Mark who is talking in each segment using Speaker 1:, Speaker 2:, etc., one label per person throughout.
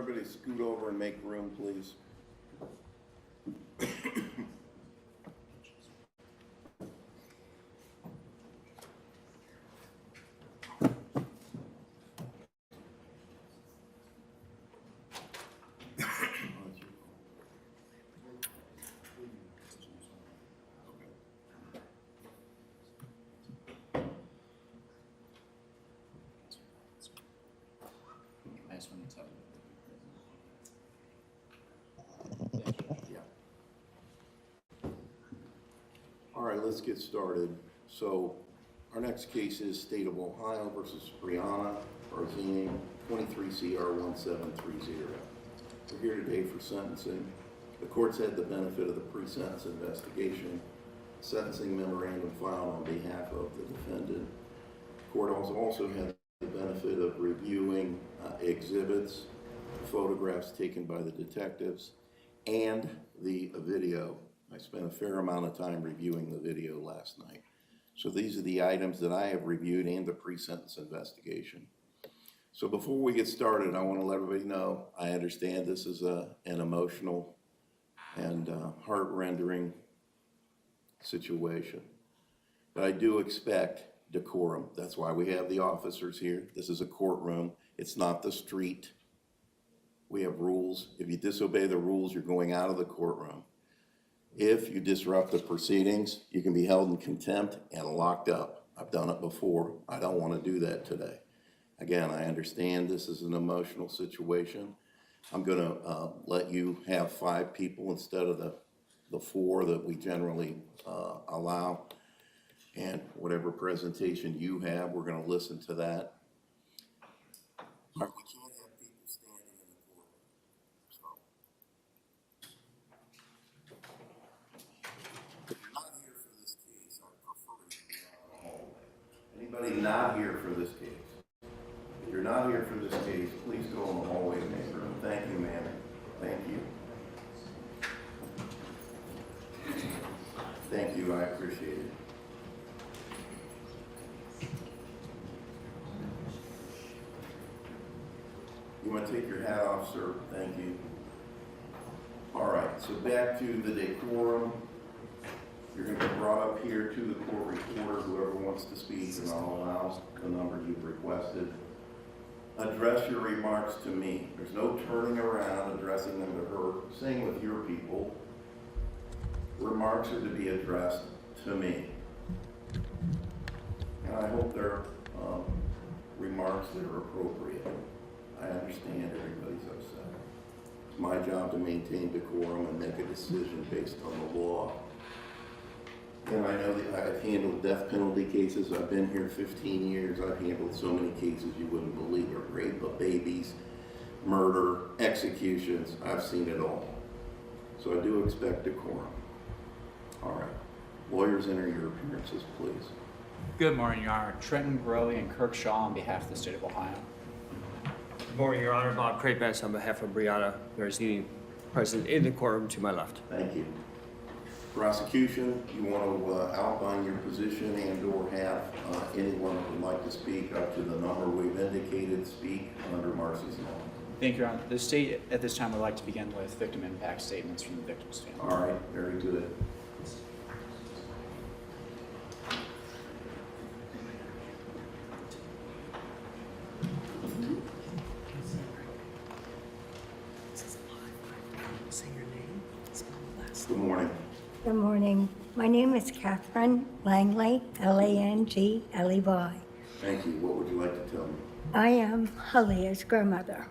Speaker 1: everybody scoot over and make room, please. All right, let's get started. So our next case is State of Ohio versus Bryanna Barozzini, 23 CR 1730. We're here today for sentencing. The court's had the benefit of the pre-sentence investigation, sentencing memorandum filed on behalf of the defendant. The court also had the benefit of reviewing exhibits, photographs taken by the detectives, and the video. I spent a fair amount of time reviewing the video last night. So these are the items that I have reviewed and the pre-sentence investigation. So before we get started, I want to let everybody know I understand this is an emotional and heart-rendering situation. But I do expect decorum. That's why we have the officers here. This is a courtroom. It's not the street. We have rules. If you disobey the rules, you're going out of the courtroom. If you disrupt the proceedings, you can be held in contempt and locked up. I've done it before. I don't want to do that today. Again, I understand this is an emotional situation. I'm going to let you have 5 people instead of the 4 that we generally allow. And whatever presentation you have, we're going to listen to that. We can't have people standing in the courtroom. So, if you're not here for this case, I prefer you to be out in the hallway. Anybody not here for this case? If you're not here for this case, please go in the hallway and make room. Thank you, ma'am. Thank you. Thank you, I appreciate it. You want to take your hat off, sir? Thank you. All right, so back to the decorum. You're going to be brought up here to the court reporter, whoever wants to speak, and I'll allow the number you've requested. Address your remarks to me. There's no turning around, addressing them to her. Same with your people. Remarks are to be addressed to me. And I hope they're remarks that are appropriate. I understand everybody's upset. It's my job to maintain decorum and make a decision based on the law. And I know that I've handled death penalty cases. I've been here 15 years. I've handled so many cases you wouldn't believe it. Rape of babies, murder, executions. I've seen it all. So I do expect decorum. All right. Lawyers, enter your appearances, please.
Speaker 2: Good morning, Your Honor. Trenton Gurley and Kirk Shaw on behalf of the State of Ohio.
Speaker 3: Good morning, Your Honor. Bob Crapes on behalf of Bryanna Barozzini, present in the courtroom to my left.
Speaker 1: Thank you. Prosecution, you want to outline your position and or have anyone who would like to speak up to the number we've indicated speak under Marcy's law.
Speaker 2: Thank you, Your Honor. The state at this time would like to begin with victim impact statements from the victim's family.
Speaker 1: All right, very good. Good morning.
Speaker 4: Good morning. My name is Catherine Langley, Langley.
Speaker 1: Thank you. What would you like to tell me?
Speaker 4: I am Halia's grandmother.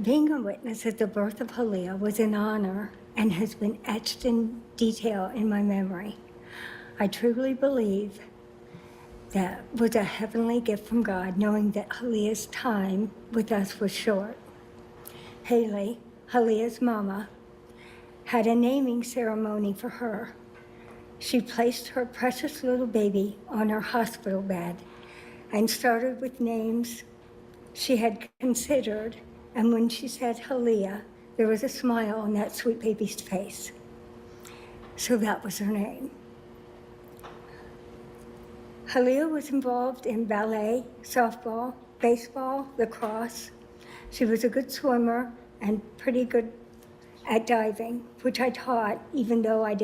Speaker 4: Being a witness at the birth of Halia was an honor and has been etched in detail in my memory. I truly believe that was a heavenly gift from God, knowing that Halia's time with us was short. Haley, Halia's mama, had a naming ceremony for her. She placed her precious little baby on her hospital bed and started with names she had considered, and when she said Halia, there was a smile on that sweet baby's face. So that was her name. Halia was involved in ballet, softball, baseball, lacrosse. She was a good swimmer and pretty good at diving, which I taught even though I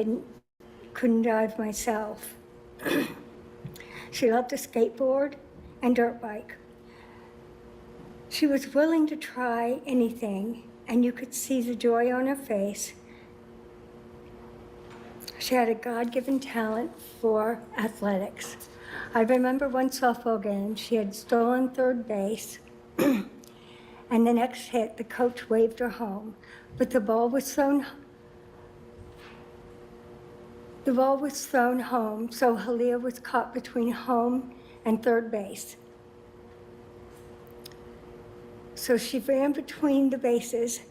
Speaker 4: couldn't dive myself. She loved to skateboard and dirt bike. She was willing to try anything, and you could see the joy on her face. She had a God-given talent for athletics. I remember one softball game, she had stolen third base, and the next hit, the coach waved her home, but the ball was thrown home, so Halia was caught between home and third base. So she ran between the bases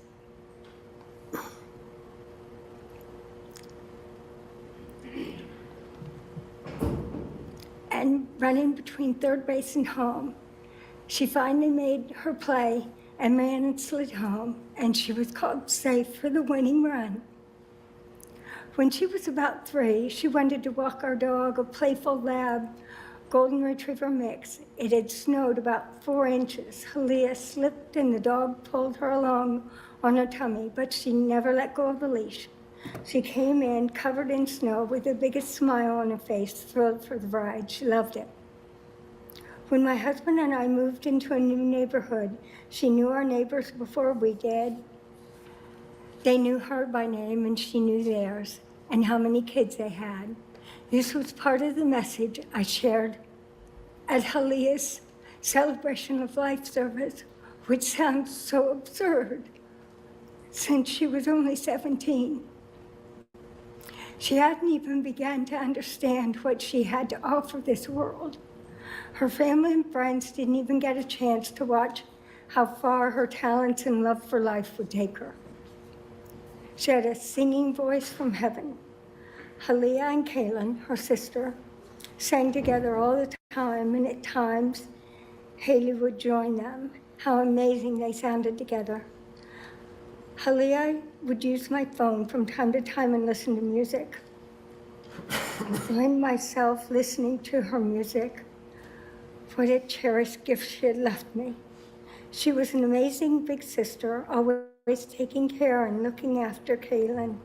Speaker 4: and running between third base and home. She finally made her play and ran and slid home, and she was called safe for the winning run. When she was about 3, she wanted to walk our dog, a playful lab, golden retriever mix. It had snowed about 4 inches. Halia slipped and the dog pulled her along on her tummy, but she never let go of the leash. She came in covered in snow with the biggest smile on her face, thrilled for the ride. She loved it. When my husband and I moved into a new neighborhood, she knew our neighbors before we did. They knew her by name and she knew theirs and how many kids they had. This was part of the message I shared at Halia's celebration of life service, which sounds so absurd since she was only 17. She hadn't even begun to understand what she had to offer this world. Her family and friends didn't even get a chance to watch how far her talents and love for life would take her. She had a singing voice from heaven. Halia and Kaylin, her sister, sang together all the time, and at times, Haley would join them. How amazing they sounded together. Halia would use my phone from time to time and listen to music. I find myself listening to her music. What a cherished gift she had left me. She was an amazing big sister, always taking care and looking after Kaylin.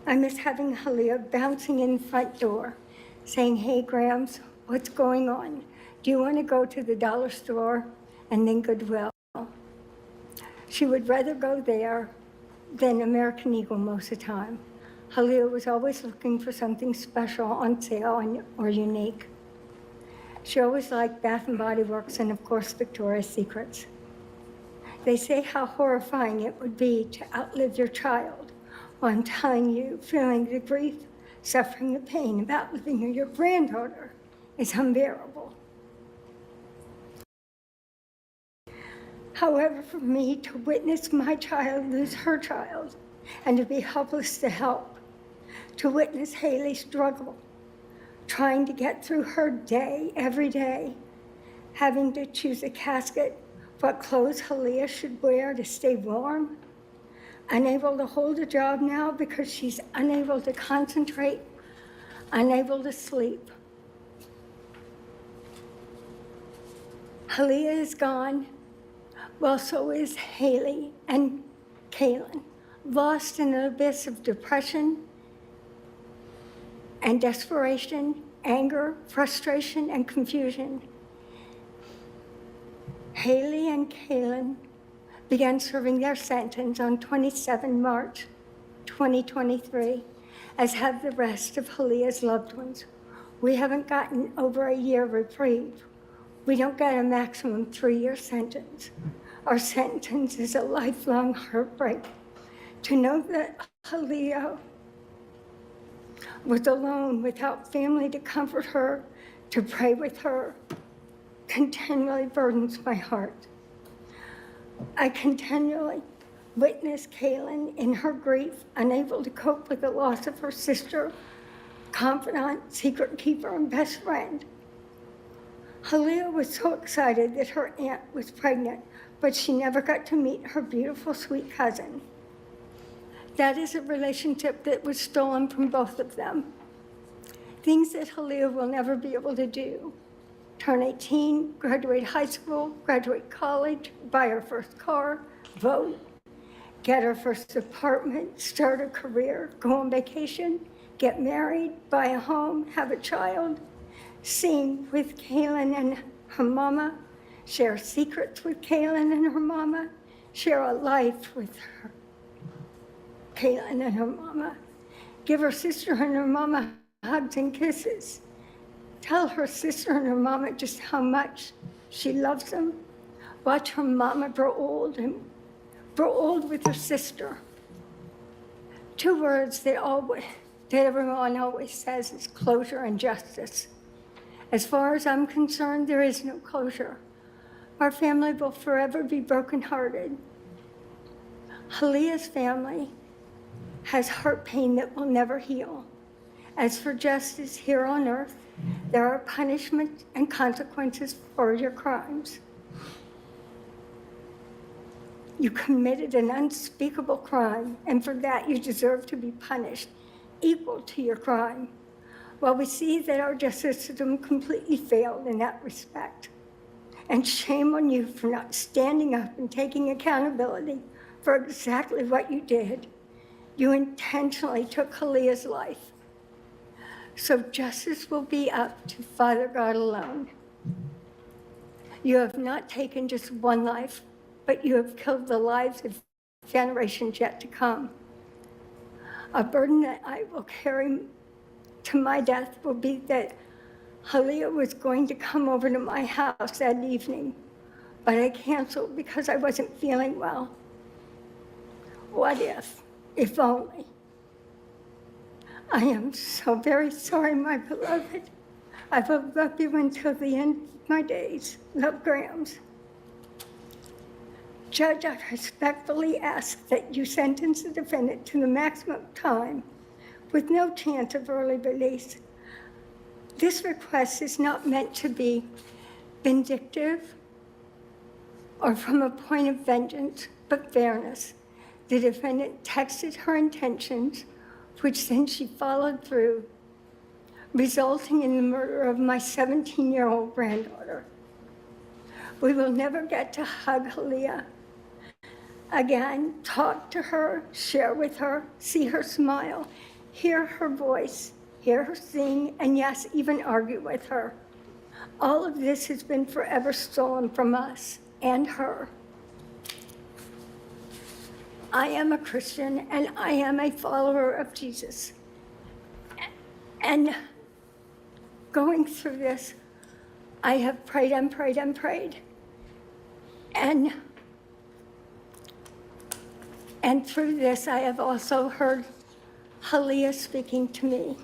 Speaker 4: I miss having Halia bouncing in the front door, saying, "Hey, Grams, what's going on? Do you want to go to the dollar store and then Goodwill?" She would rather go there than American Eagle most of the time. Halia was always looking for something special on sale or unique. She always liked Bath & Body Works and, of course, Victoria's Secrets. They say how horrifying it would be to outlive your child. Well, I'm telling you, feeling the grief, suffering the pain of outliving your granddaughter is unbearable. However, for me to witness my child lose her child and to be helpless to help, to witness Haley struggle, trying to get through her day every day, having to choose a casket, what clothes Halia should wear to stay warm, unable to hold a job now because she's unable to concentrate, unable to sleep. Halia is gone. Well, so is Haley and Kaylin, lost in an abyss of depression and desperation, anger, frustration, and confusion. Haley and Kaylin began serving their sentence on 27 March 2023, as have the rest of Halia's loved ones. We haven't gotten over a year reprieve. We don't get a maximum 3-year sentence. Our sentence is a lifelong heartbreak. To know that Halia was alone without family to comfort her, to pray with her, continually burdens my heart. I continually witness Kaylin in her grief, unable to cope with the loss of her sister, confidant, secret keeper, and best friend. Halia was so excited that her aunt was pregnant, but she never got to meet her beautiful, sweet cousin. That is a relationship that was stolen from both of them. Things that Halia will never be able to do. To turn 18, graduate high school, graduate college, buy her first car, vote, get her first apartment, start a career, go on vacation, get married, buy a home, have a child, sing with Kaylin and her mama, share secrets with Kaylin and her mama, share a life with her, Kaylin and her mama, give her sister and her mama hugs and kisses, tell her sister and her mama just how much she loves them, watch her mama grow old and grow old with her sister. Two words that everyone always says is closure and justice. As far as I'm concerned, there is no closure. Our family will forever be brokenhearted. Halia's family has heart pain that will never heal. As for justice here on earth, there are punishments and consequences for your crimes. You committed an unspeakable crime, and for that you deserve to be punished, equal to your crime. While we see that our justice system completely failed in that respect, and shame on you for not standing up and taking accountability for exactly what you did. You intentionally took Halia's life. So justice will be up to Father God alone. You have not taken just one life, but you have killed the lives of generations yet to come. A burden that I will carry to my death will be that Halia was going to come over to my house that evening, but I canceled because I wasn't feeling well. What if only? I am so very sorry, my beloved. I will love you until the end of my days. Love, Grams. Judge, I respectfully ask that you sentence the defendant to the maximum time with no chance of early release. This request is not meant to be vindictive or from a point of vengeance, but fairness. The defendant texted her intentions, which then she followed through, resulting in the murder of my 17-year-old granddaughter. We will never get to hug Halia again, talk to her, share with her, see her smile, hear her voice, hear her sing, and yes, even argue with her. All of this has been forever stolen from us and her. I am a Christian and I am a follower of Jesus. And going through this, I have prayed and prayed and prayed. And through this, I have also heard Halia speaking to me.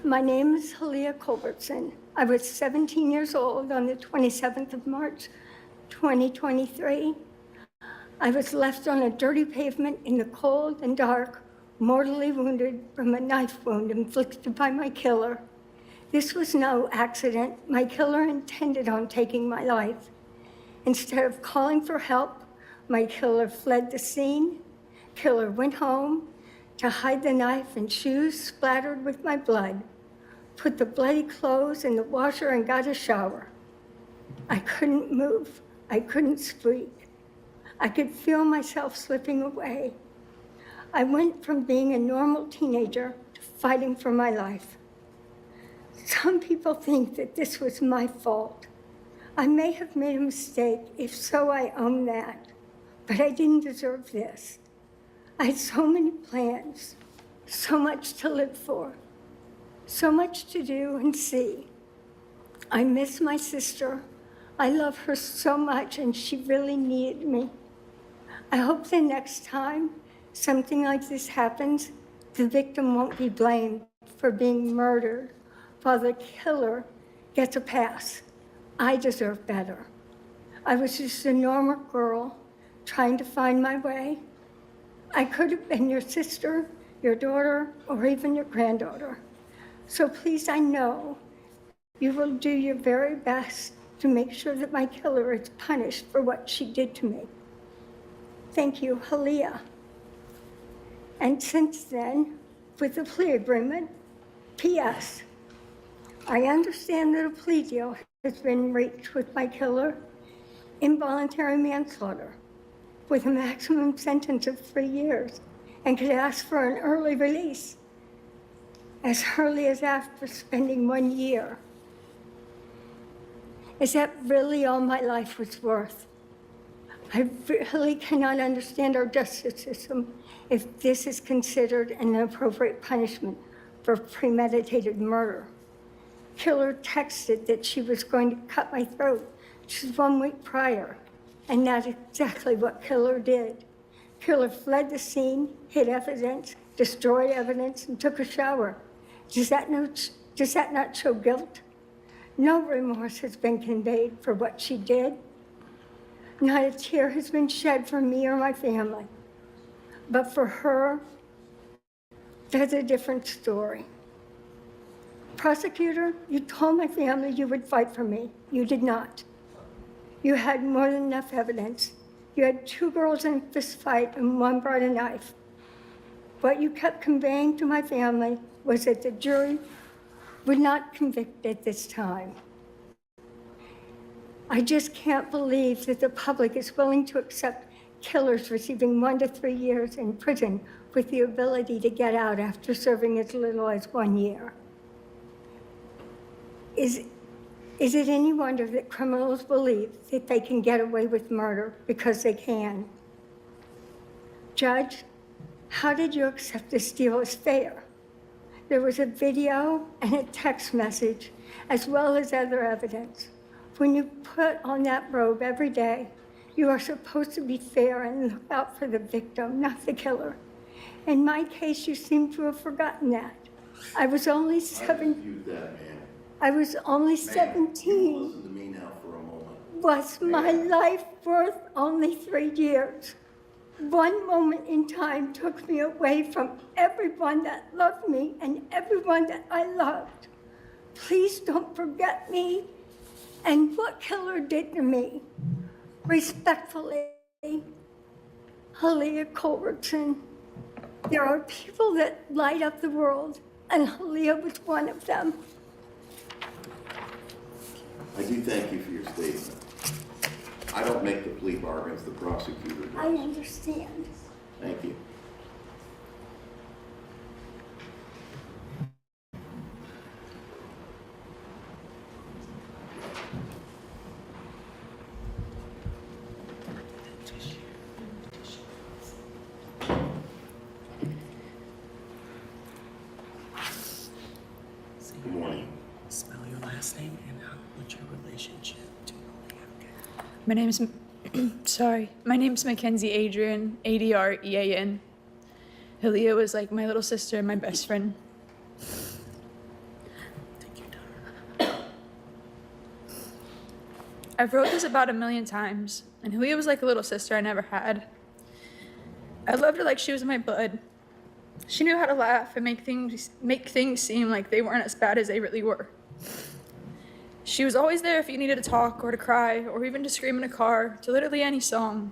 Speaker 4: My name is Halia Culbertson. I was 17 years old on the 27th of March, 2023. I was left on a dirty pavement in the cold and dark, mortally wounded from a knife wound inflicted by my killer. This was no accident. My killer intended on taking my life. Instead of calling for help, my killer fled the scene. Killer went home to hide the knife and shoes splattered with my blood, put the bloody clothes in the washer and got a shower. I couldn't move. I couldn't speak. I could feel myself slipping away. I went from being a normal teenager to fighting for my life. Some people think that this was my fault. I may have made a mistake. If so, I own that. But I didn't deserve this. I had so many plans, so much to live for, so much to do and see. I miss my sister. I love her so much, and she really needed me. I hope the next time something like this happens, the victim won't be blamed for being murdered, while the killer gets a pass. I deserve better. I was just a normal girl trying to find my way. I could have been your sister, your daughter, or even your granddaughter. So please, I know you will do your very best to make sure that my killer is punished for what she did to me. Thank you, Halia. And since then, with the plea agreement, P.S. I understand that a plea deal has been reached with my killer, involuntary manslaughter, with a maximum sentence of 3 years, and could ask for an early release as early as after spending 1 year. Is that really all my life was worth? I really cannot understand our justice system if this is considered an appropriate punishment for premeditated murder. Killer texted that she was going to cut my throat just 1 week prior, and that's exactly what Killer did. Killer fled the scene, hid evidence, destroyed evidence, and took a shower. Does that not show guilt? No remorse has been conveyed for what she did. Not a tear has been shed for me or my family. But for her, that's a different story. Prosecutor, you told my family you would fight for me. You did not. You had more than enough evidence. You had 2 girls in a fist fight and 1 brought a knife. What you kept conveying to my family was that the jury would not convict at this time. I just can't believe that the public is willing to accept killers receiving 1 to 3 years in prison with the ability to get out after serving as little as 1 year. Is it any wonder that criminals believe that they can get away with murder because they can? Judge, how did you accept this deal as fair? There was a video and a text message, as well as other evidence. When you put on that robe every day, you are supposed to be fair and look out for the victim, not the killer. In my case, you seem to have forgotten that. I was only
Speaker 1: I dispute that, ma'am.
Speaker 4: 17.
Speaker 1: Listen to me now for a moment.
Speaker 4: Was my life worth only 3 years? 1 moment in time took me away from everyone that loved me and everyone that I loved. Please don't forget me and what Killer did to me. Respectfully, Halia Culbertson. There are people that light up the world, and Halia was one of them.
Speaker 1: I do thank you for your statement. I don't make the plea bargains, the prosecutor does.
Speaker 4: I understand.
Speaker 1: Thank you. Good morning.
Speaker 5: Spell your last name and what's your relationship to Halia?
Speaker 6: My name's Mackenzie Adrian, Adrean. Halia was like my little sister and my best friend.
Speaker 5: Take your time.
Speaker 6: I've wrote this about 1 million times, and Halia was like a little sister I never had. I loved her like she was my blood. She knew how to laugh and make things seem like they weren't as bad as they really were. She was always there if you needed to talk or to cry or even to scream in a car, to literally any song.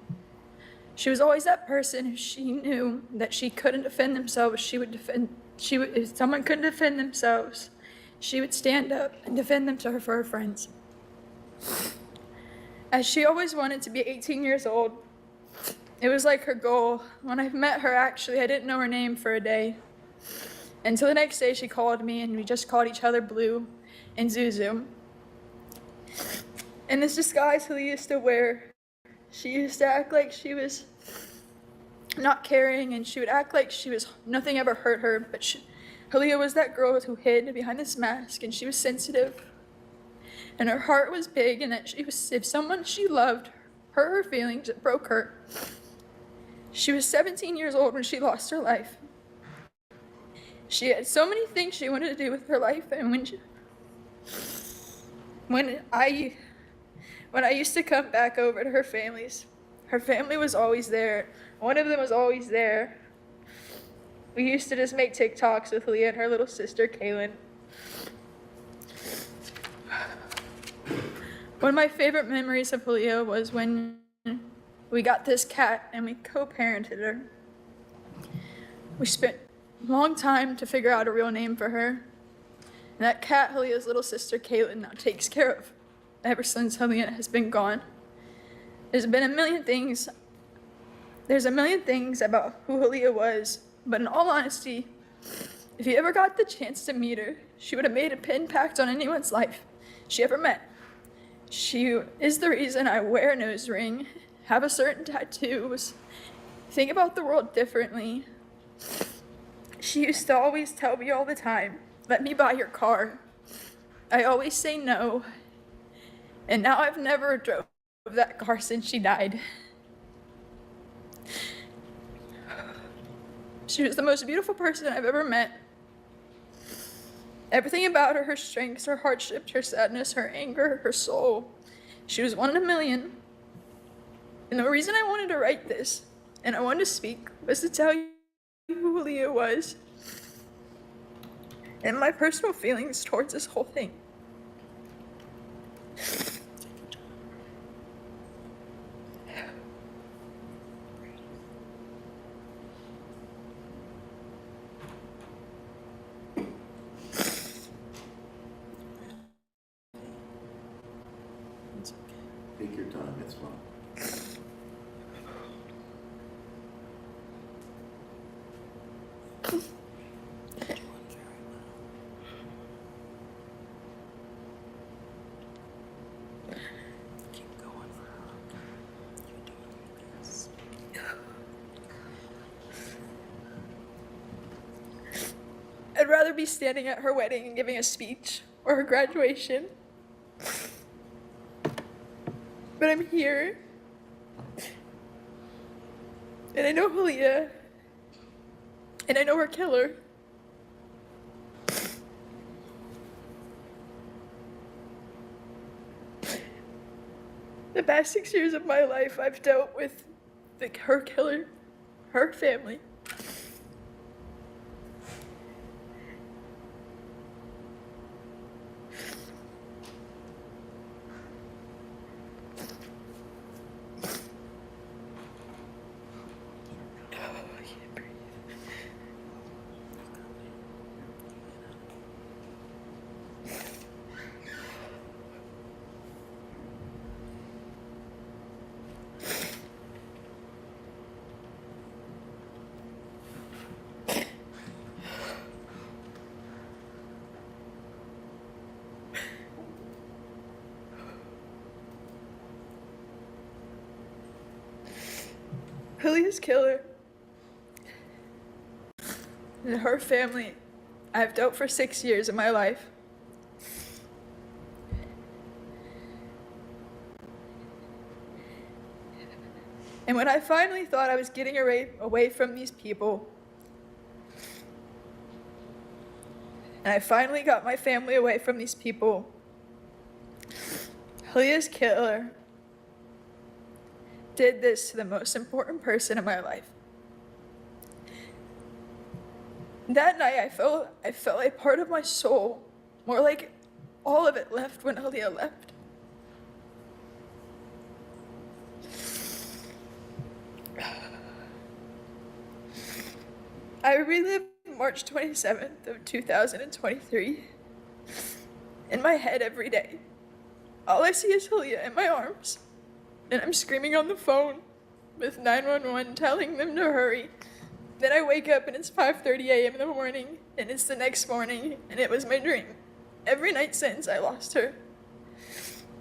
Speaker 6: She was always that person if she knew that she couldn't defend themselves, if someone couldn't defend themselves, she would stand up and defend them for her friends. As she always wanted to be 18 years old, it was like her goal. When I met her, actually, I didn't know her name for a day. Until the next day she called me and we just called each other Blue and Zuzu. In this disguise Halia used to wear, she used to act like she was not caring, and she would act like nothing ever hurt her, but Halia was that girl who hid behind this mask, and she was sensitive. And her heart was big, and that if someone she loved hurt her feelings, it broke her. She was 17 years old when she lost her life. She had so many things she wanted to do with her life, and when I used to come back over to her family was always there. One of them was always there. We used to just make TikToks with Halia and her little sister, Kaylin. One of my favorite memories of Halia was when we got this cat and we co-parented her. We spent a long time to figure out a real name for her. And that cat Halia's little sister Caitlin now takes care of ever since Halia has been gone. There's been a million things. There's a million things about who Halia was, but in all honesty, if you ever got the chance to meet her, she would have made an impact on anyone's life she ever met. She is the reason I wear a nose ring, have a certain tattoos, think about the world differently. She used to always tell me all the time, let me buy your car. I always say no. And now I've never drove that car since she died. She was the most beautiful person I've ever met. Everything about her, her strengths, her hardships, her sadness, her anger, her soul. She was one in a million. And the reason I wanted to write this, and I wanted to speak, was to tell you who Halia was and my personal feelings towards this whole thing.
Speaker 5: It's okay.
Speaker 1: Take your time, it's fine.
Speaker 5: You're doing very well. Keep going for her. You're doing your best.
Speaker 6: I'd rather be standing at her wedding and giving a speech or her graduation. But I'm here. And I know Halia. And I know her killer. The past 6 years of my life, I've dealt with her killer, her family. Halia's killer and her family I've dealt for 6 years of my life. And when I finally thought I was getting away from these people, and I finally got my family away from these people, Halia's killer did this to the most important person in my life. That night, I felt like part of my soul, more like all of it left when Halia left. I relived March 27th of 2023 in my head every day. All I see is Halia in my arms, and I'm screaming on the phone with 911 telling them to hurry. Then I wake up and it's 5:30 a.m. in the morning, and it's the next morning, and it was my dream. Every night since I lost her.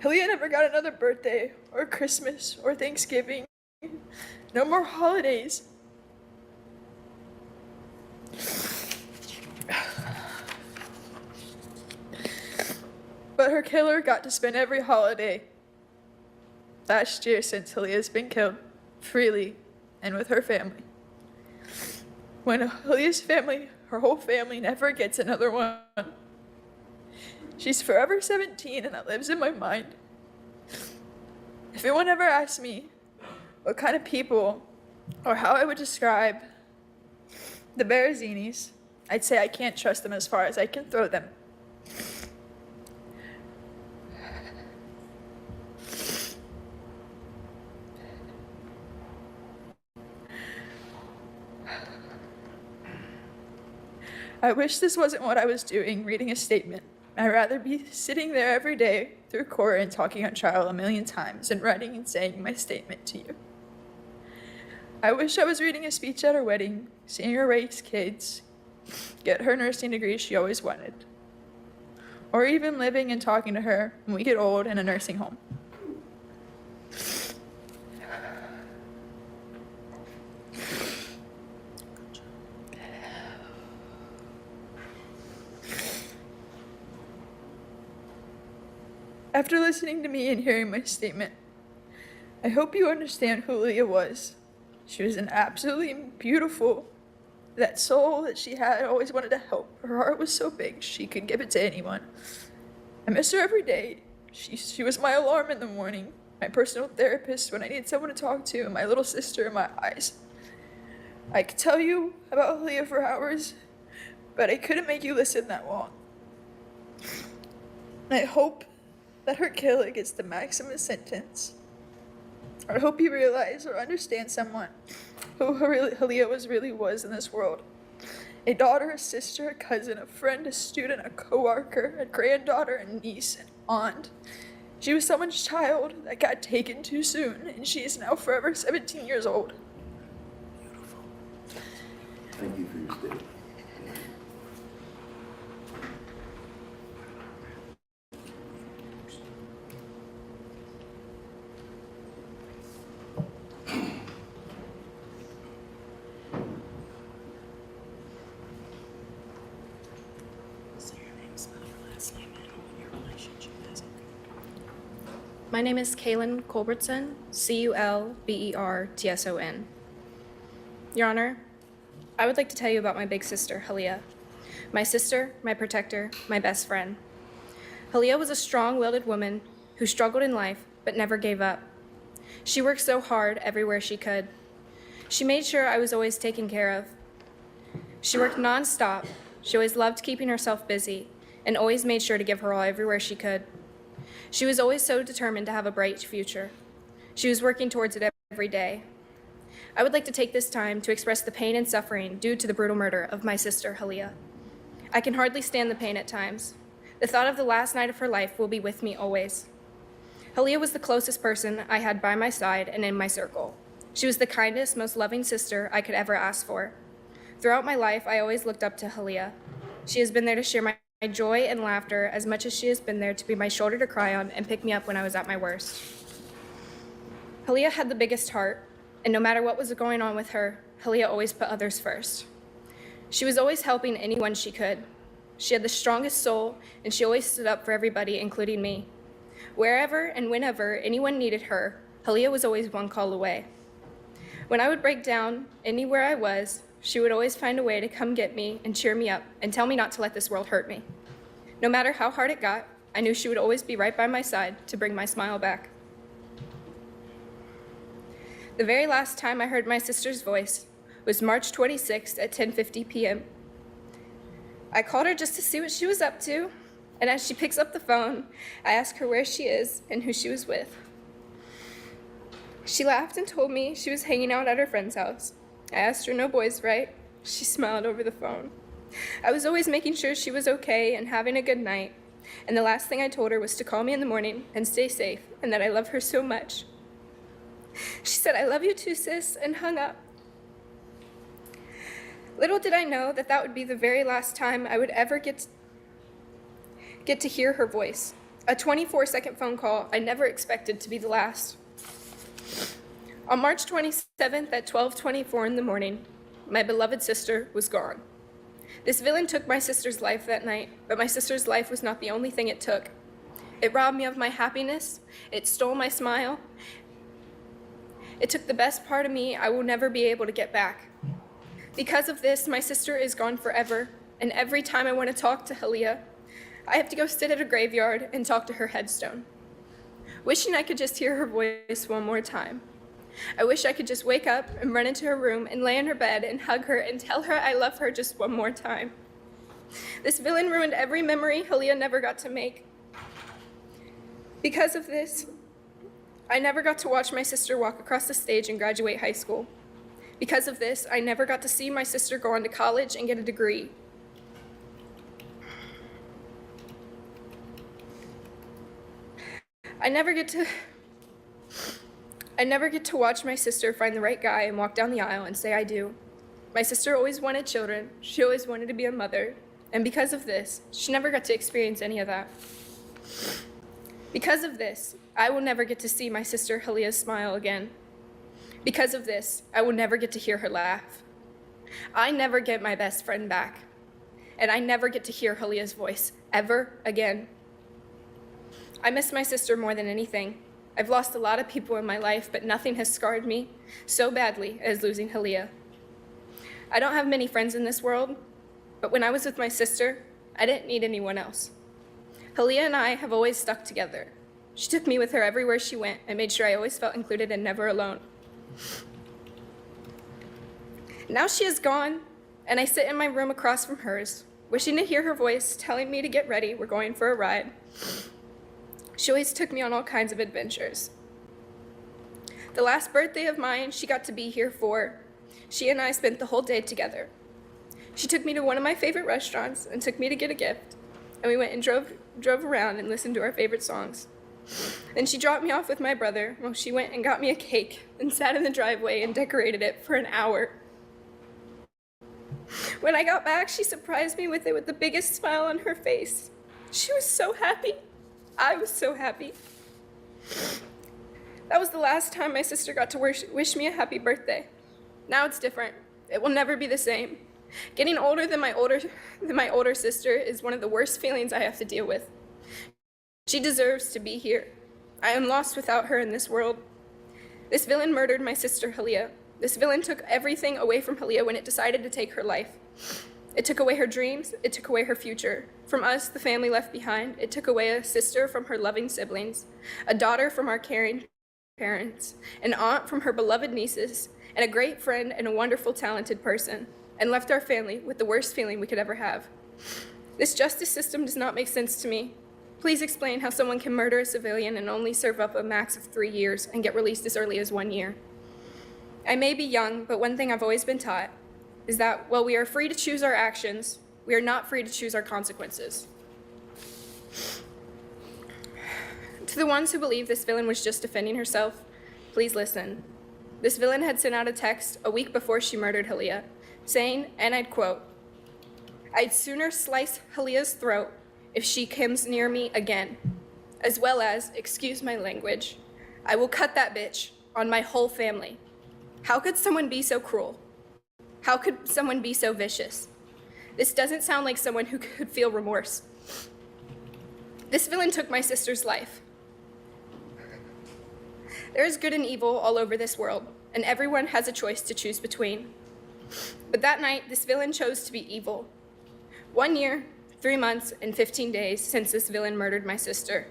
Speaker 6: Halia never got another birthday, or Christmas, or Thanksgiving. No more holidays. But her killer got to spend every holiday last year since Halia's been killed, freely and with her family. When Halia's family, her whole family, never gets another one. She's forever 17 and that lives in my mind. If anyone ever asked me what kind of people or how I would describe the Barozzinis, I'd say I can't trust them as far as I can throw them. I wish this wasn't what I was doing, reading a statement. I'd rather be sitting there every day through court and talking on trial a million times and writing and saying my statement to you. I wish I was reading a speech at her wedding, seeing her raise kids, get her nursing degree she always wanted, or even living and talking to her when we get old in a nursing home. After listening to me and hearing my statement, I hope you understand who Halia was. She was an absolutely beautiful, that soul that she had always wanted to help. Her heart was so big, she could give it to anyone. I miss her every day. She was my alarm in the morning, my personal therapist when I needed someone to talk to, and my little sister in my eyes. I could tell you about Halia for hours, but I couldn't make you listen that long. I hope that her killer gets the maximum sentence. I hope you realize or understand someone who Halia really was in this world. A daughter, a sister, a cousin, a friend, a student, a co-worker, a granddaughter, a niece, an aunt. She was someone's child that got taken too soon, and she is now forever 17 years old.
Speaker 1: Thank you for your statement.
Speaker 5: Say your name, spell your last name, and what your relationship is.
Speaker 7: My name is Halia Culbertson, Culbertson. Your Honor, I would like to tell you about my big sister, Halia. My sister, my protector, my best friend. Halia was a strong-willed woman who struggled in life but never gave up. She worked so hard everywhere she could. She made sure I was always taken care of. She worked nonstop. She always loved keeping herself busy and always made sure to give her all everywhere she could. She was always so determined to have a bright future. She was working towards it every day. I would like to take this time to express the pain and suffering due to the brutal murder of my sister, Halia. I can hardly stand the pain at times. The thought of the last night of her life will be with me always. Halia was the closest person I had by my side and in my circle. She was the kindest, most loving sister I could ever ask for. Throughout my life, I always looked up to Halia. She has been there to share my joy and laughter as much as she has been there to be my shoulder to cry on and pick me up when I was at my worst. Halia had the biggest heart, and no matter what was going on with her, Halia always put others first. She was always helping anyone she could. She had the strongest soul, and she always stood up for everybody, including me. Wherever and whenever anyone needed her, Halia was always one call away. When I would break down anywhere I was, she would always find a way to come get me and cheer me up and tell me not to let this world hurt me. No matter how hard it got, I knew she would always be right by my side to bring my smile back. The very last time I heard my sister's voice was March 26th at 10:50 p.m. I called her just to see what she was up to, and as she picks up the phone, I ask her where she is and who she was with. She laughed and told me she was hanging out at her friend's house. I asked her, no boys, right? She smiled over the phone. I was always making sure she was okay and having a good night, and the last thing I told her was to call me in the morning and stay safe, and that I love her so much. She said, I love you too, sis, and hung up. Little did I know that that would be the very last time I would ever get to hear her voice. A 24-second phone call I never expected to be the last. On March 27th at 12:24 in the morning, my beloved sister was gone. This villain took my sister's life that night, but my sister's life was not the only thing it took. It robbed me of my happiness. It stole my smile. It took the best part of me I will never be able to get back. Because of this, my sister is gone forever, and every time I want to talk to Halia, I have to go sit at a graveyard and talk to her headstone. Wishing I could just hear her voice one more time. I wish I could just wake up and run into her room and lay in her bed and hug her and tell her I love her just one more time. This villain ruined every memory Halia never got to make. Because of this, I never got to watch my sister walk across the stage and graduate high school. Because of this, I never got to see my sister go on to college and get a degree. I never get to watch my sister find the right guy and walk down the aisle and say I do. My sister always wanted children. She always wanted to be a mother. And because of this, she never got to experience any of that. Because of this, I will never get to see my sister Halia smile again. Because of this, I will never get to hear her laugh. I never get my best friend back. And I never get to hear Halia's voice ever again. I miss my sister more than anything. I've lost a lot of people in my life, but nothing has scarred me so badly as losing Halia. I don't have many friends in this world, but when I was with my sister, I didn't need anyone else. Halia and I have always stuck together. She took me with her everywhere she went and made sure I always felt included and never alone. Now she is gone, and I sit in my room across from hers, wishing to hear her voice telling me to get ready, we're going for a ride. She always took me on all kinds of adventures. The last birthday of mine she got to be here for, she and I spent the whole day together. She took me to one of my favorite restaurants and took me to get a gift, and we went and drove around and listened to our favorite songs. Then she dropped me off with my brother while she went and got me a cake and sat in the driveway and decorated it for an hour. When I got back, she surprised me with it with the biggest smile on her face. She was so happy. I was so happy. That was the last time my sister got to wish me a happy birthday. Now it's different. It will never be the same. Getting older than my older sister is one of the worst feelings I have to deal with. She deserves to be here. I am lost without her in this world. This villain murdered my sister Halia. This villain took everything away from Halia when it decided to take her life. It took away her dreams. It took away her future. From us, the family left behind, it took away a sister from her loving siblings, a daughter from our caring parents, an aunt from her beloved nieces, and a great friend and a wonderful, talented person, and left our family with the worst feeling we could ever have. This justice system does not make sense to me. Please explain how someone can murder a civilian and only serve up a max of 3 years and get released as early as 1 year. I may be young, but one thing I've always been taught is that while we are free to choose our actions, we are not free to choose our consequences. To the ones who believe this villain was just defending herself, please listen. This villain had sent out a text a week before she murdered Halia, saying, and I'd quote, "I'd sooner slice Halia's throat if she comes near me again, as well as, excuse my language, I will cut that bitch on my whole family." How could someone be so cruel? How could someone be so vicious? This doesn't sound like someone who could feel remorse. This villain took my sister's life. There is good and evil all over this world, and everyone has a choice to choose between. But that night, this villain chose to be evil. 1 year, 3 months, and 15 days since this villain murdered my sister.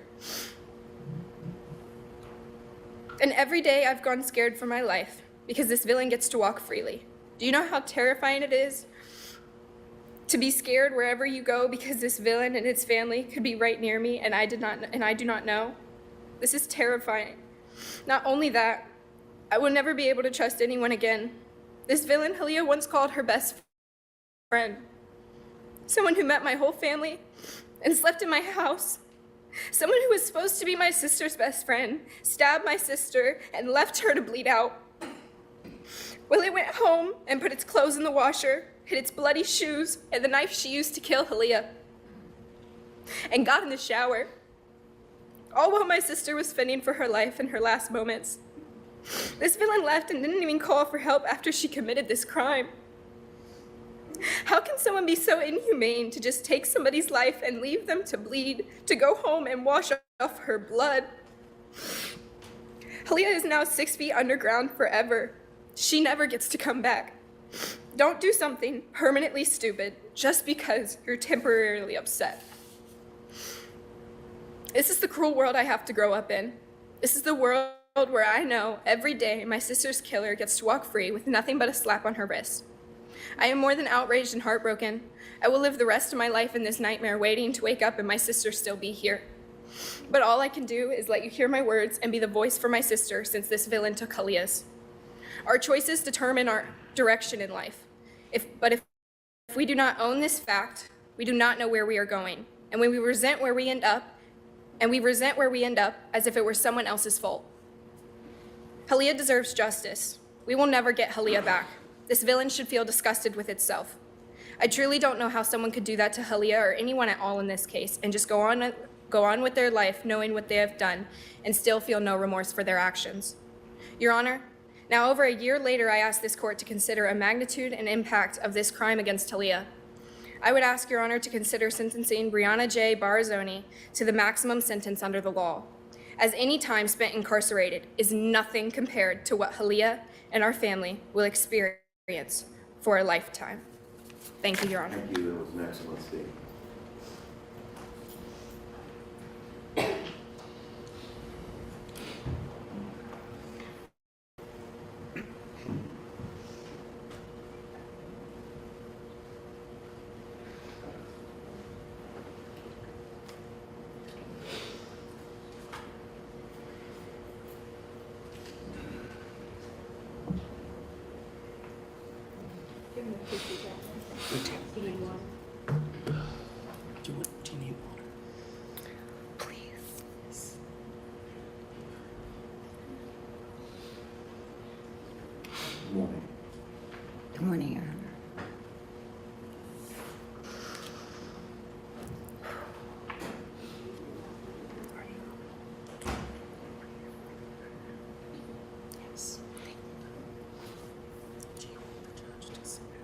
Speaker 7: And every day I've gone scared for my life because this villain gets to walk freely. Do you know how terrifying it is to be scared wherever you go because this villain and his family could be right near me and I do not know? This is terrifying. Not only that, I will never be able to trust anyone again. This villain, Halia, once called her best friend. Someone who met my whole family and slept in my house. Someone who was supposed to be my sister's best friend stabbed my sister and left her to bleed out. Well, it went home and put its clothes in the washer, hid its bloody shoes and the knife she used to kill Halia, and got in the shower. All while my sister was fending for her life in her last moments. This villain left and didn't even call for help after she committed this crime. How can someone be so inhumane to just take somebody's life and leave them to bleed, to go home and wash off her blood? Halia is now 6 feet underground forever. She never gets to come back. Don't do something permanently stupid just because you're temporarily upset. This is the cruel world I have to grow up in. This is the world where I know every day my sister's killer gets to walk free with nothing but a slap on her wrist. I am more than outraged and heartbroken. I will live the rest of my life in this nightmare waiting to wake up and my sister still be here. But all I can do is let you hear my words and be the voice for my sister since this villain took Halia's. Our choices determine our direction in life. But if we do not own this fact, we do not know where we are going. And when we resent where we end up, and we resent where we end up as if it were someone else's fault. Halia deserves justice. We will never get Halia back. This villain should feel disgusted with itself. I truly don't know how someone could do that to Halia or anyone at all in this case and just go on with their life knowing what they have done and still feel no remorse for their actions. Your Honor, now over a year later, I ask this court to consider a magnitude and impact of this crime against Halia. I would ask Your Honor to consider sentencing Bryanna Barozzini to the maximum sentence under the law, as any time spent incarcerated is nothing compared to what Halia and our family will experience for a lifetime. Thank you, Your Honor.
Speaker 1: Thank you. That was an excellent statement.
Speaker 5: Do you need water? Please.
Speaker 1: Good morning.
Speaker 4: Good morning, Your Honor.
Speaker 5: Yes. Do you want the judge to submit?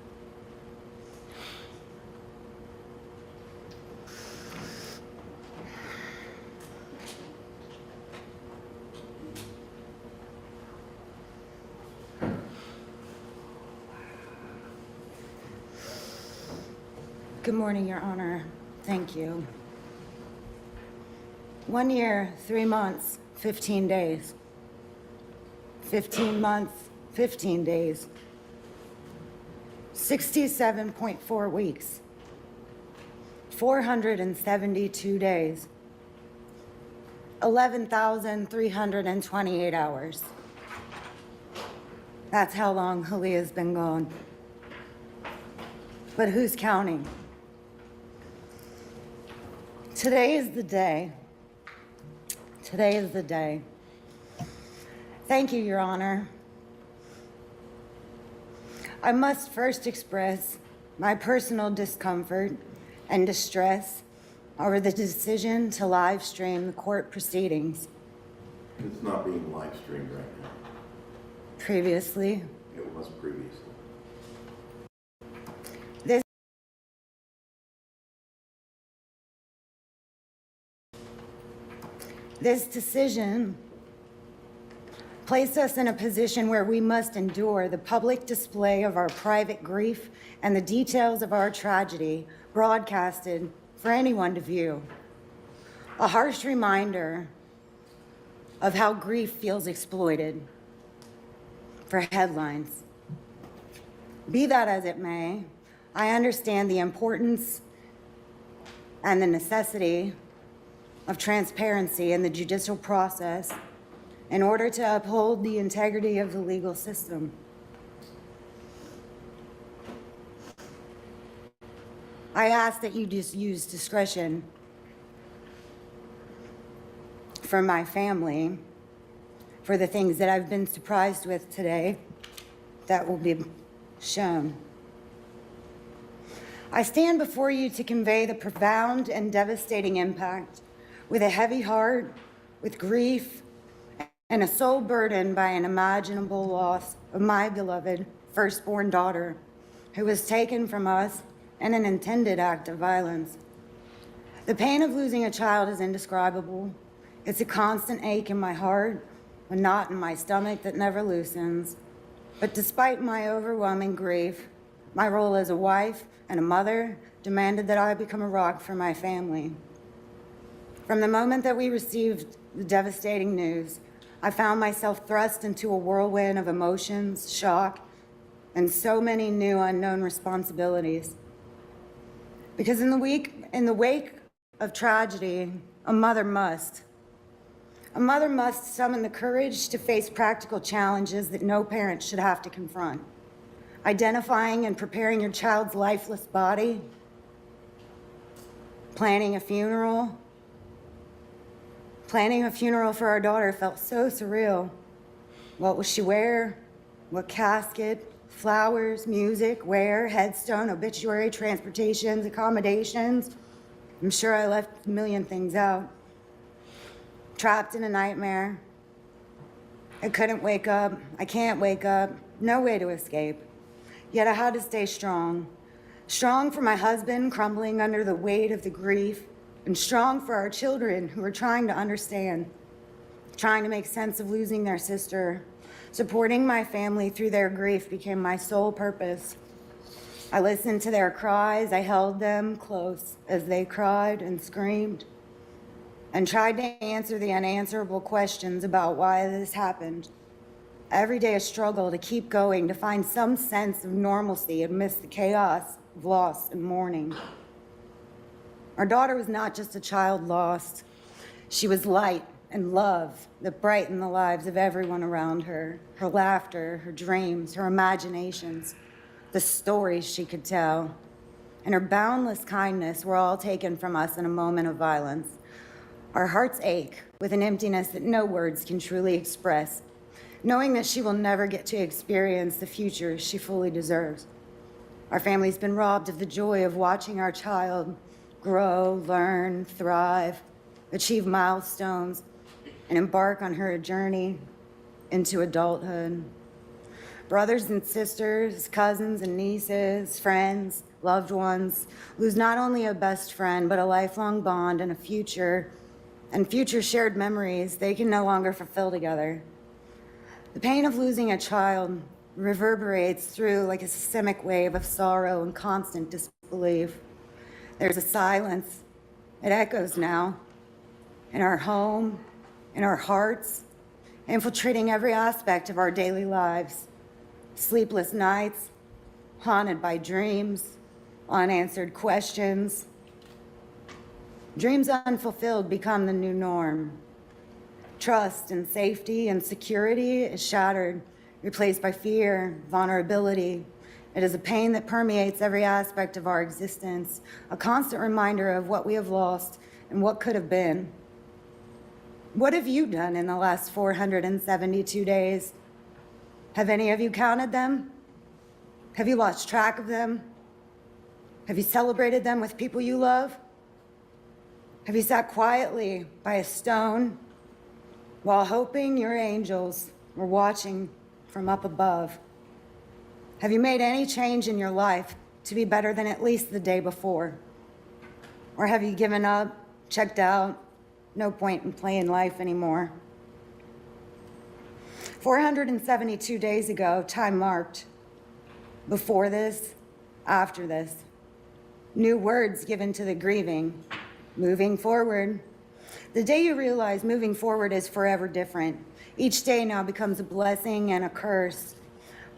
Speaker 8: Good morning, Your Honor. Thank you. 1 year, 3 months, 15 days. 15 months, 15 days. 67.4 weeks. 472 days. 11,328 hours. That's how long Halia's been gone. But who's counting? Today is the day. Today is the day. Thank you, Your Honor. I must first express my personal discomfort and distress over the decision to live stream the court proceedings.
Speaker 1: It's not being live streamed right now.
Speaker 8: Previously,
Speaker 1: It was previously.
Speaker 8: This decision placed us in a position where we must endure the public display of our private grief and the details of our tragedy broadcasted for anyone to view. A harsh reminder of how grief feels exploited for headlines. Be that as it may, I understand the importance and the necessity of transparency in the judicial process in order to uphold the integrity of the legal system. I ask that you just use discretion for my family, for the things that I've been surprised with today that will be shown. I stand before you to convey the profound and devastating impact with a heavy heart, with grief, and a soul burdened by an unimaginable loss of my beloved firstborn daughter, who was taken from us in an intended act of violence. The pain of losing a child is indescribable. It's a constant ache in my heart, a knot in my stomach that never loosens. But despite my overwhelming grief, my role as a wife and a mother demanded that I become a rock for my family. From the moment that we received the devastating news, I found myself thrust into a whirlwind of emotions, shock, and so many new unknown responsibilities. Because in the wake of tragedy, a mother must summon the courage to face practical challenges that no parent should have to confront. Identifying and preparing your child's lifeless body, planning a funeral, Planning a funeral for our daughter felt so surreal. What will she wear? What casket? Flowers, music, where, headstone, obituary, transportations, accommodations. I'm sure I left a million things out. Trapped in a nightmare. I couldn't wake up. I can't wake up. No way to escape. Yet I had to stay strong. Strong for my husband crumbling under the weight of the grief, and strong for our children who were trying to understand, trying to make sense of losing their sister. Supporting my family through their grief became my sole purpose. I listened to their cries. I held them close as they cried and screamed, and tried to answer the unanswerable questions about why this happened. Every day a struggle to keep going, to find some sense of normalcy amidst the chaos of loss and mourning. Our daughter was not just a child lost. She was light and love that brightened the lives of everyone around her. Her laughter, her dreams, her imaginations, the stories she could tell, and her boundless kindness were all taken from us in a moment of violence. Our hearts ache with an emptiness that no words can truly express, knowing that she will never get to experience the future she fully deserves. Our family's been robbed of the joy of watching our child grow, learn, thrive, achieve milestones, and embark on her journey into adulthood. Brothers and sisters, cousins and nieces, friends, loved ones lose not only a best friend, but a lifelong bond and future shared memories they can no longer fulfill together. The pain of losing a child reverberates through like a systemic wave of sorrow and constant disbelief. There's a silence. It echoes now in our home, in our hearts, infiltrating every aspect of our daily lives. Sleepless nights, haunted by dreams, unanswered questions. Dreams unfulfilled become the new norm. Trust and safety and security is shattered, replaced by fear, vulnerability. It is a pain that permeates every aspect of our existence, a constant reminder of what we have lost and what could have been. What have you done in the last 472 days? Have any of you counted them? Have you lost track of them? Have you celebrated them with people you love? Have you sat quietly by a stone while hoping your angels were watching from up above? Have you made any change in your life to be better than at least the day before? Or have you given up, checked out, no point in playing life anymore? 472 days ago, time marked. Before this, after this. New words given to the grieving. Moving forward. The day you realize moving forward is forever different. Each day now becomes a blessing and a curse.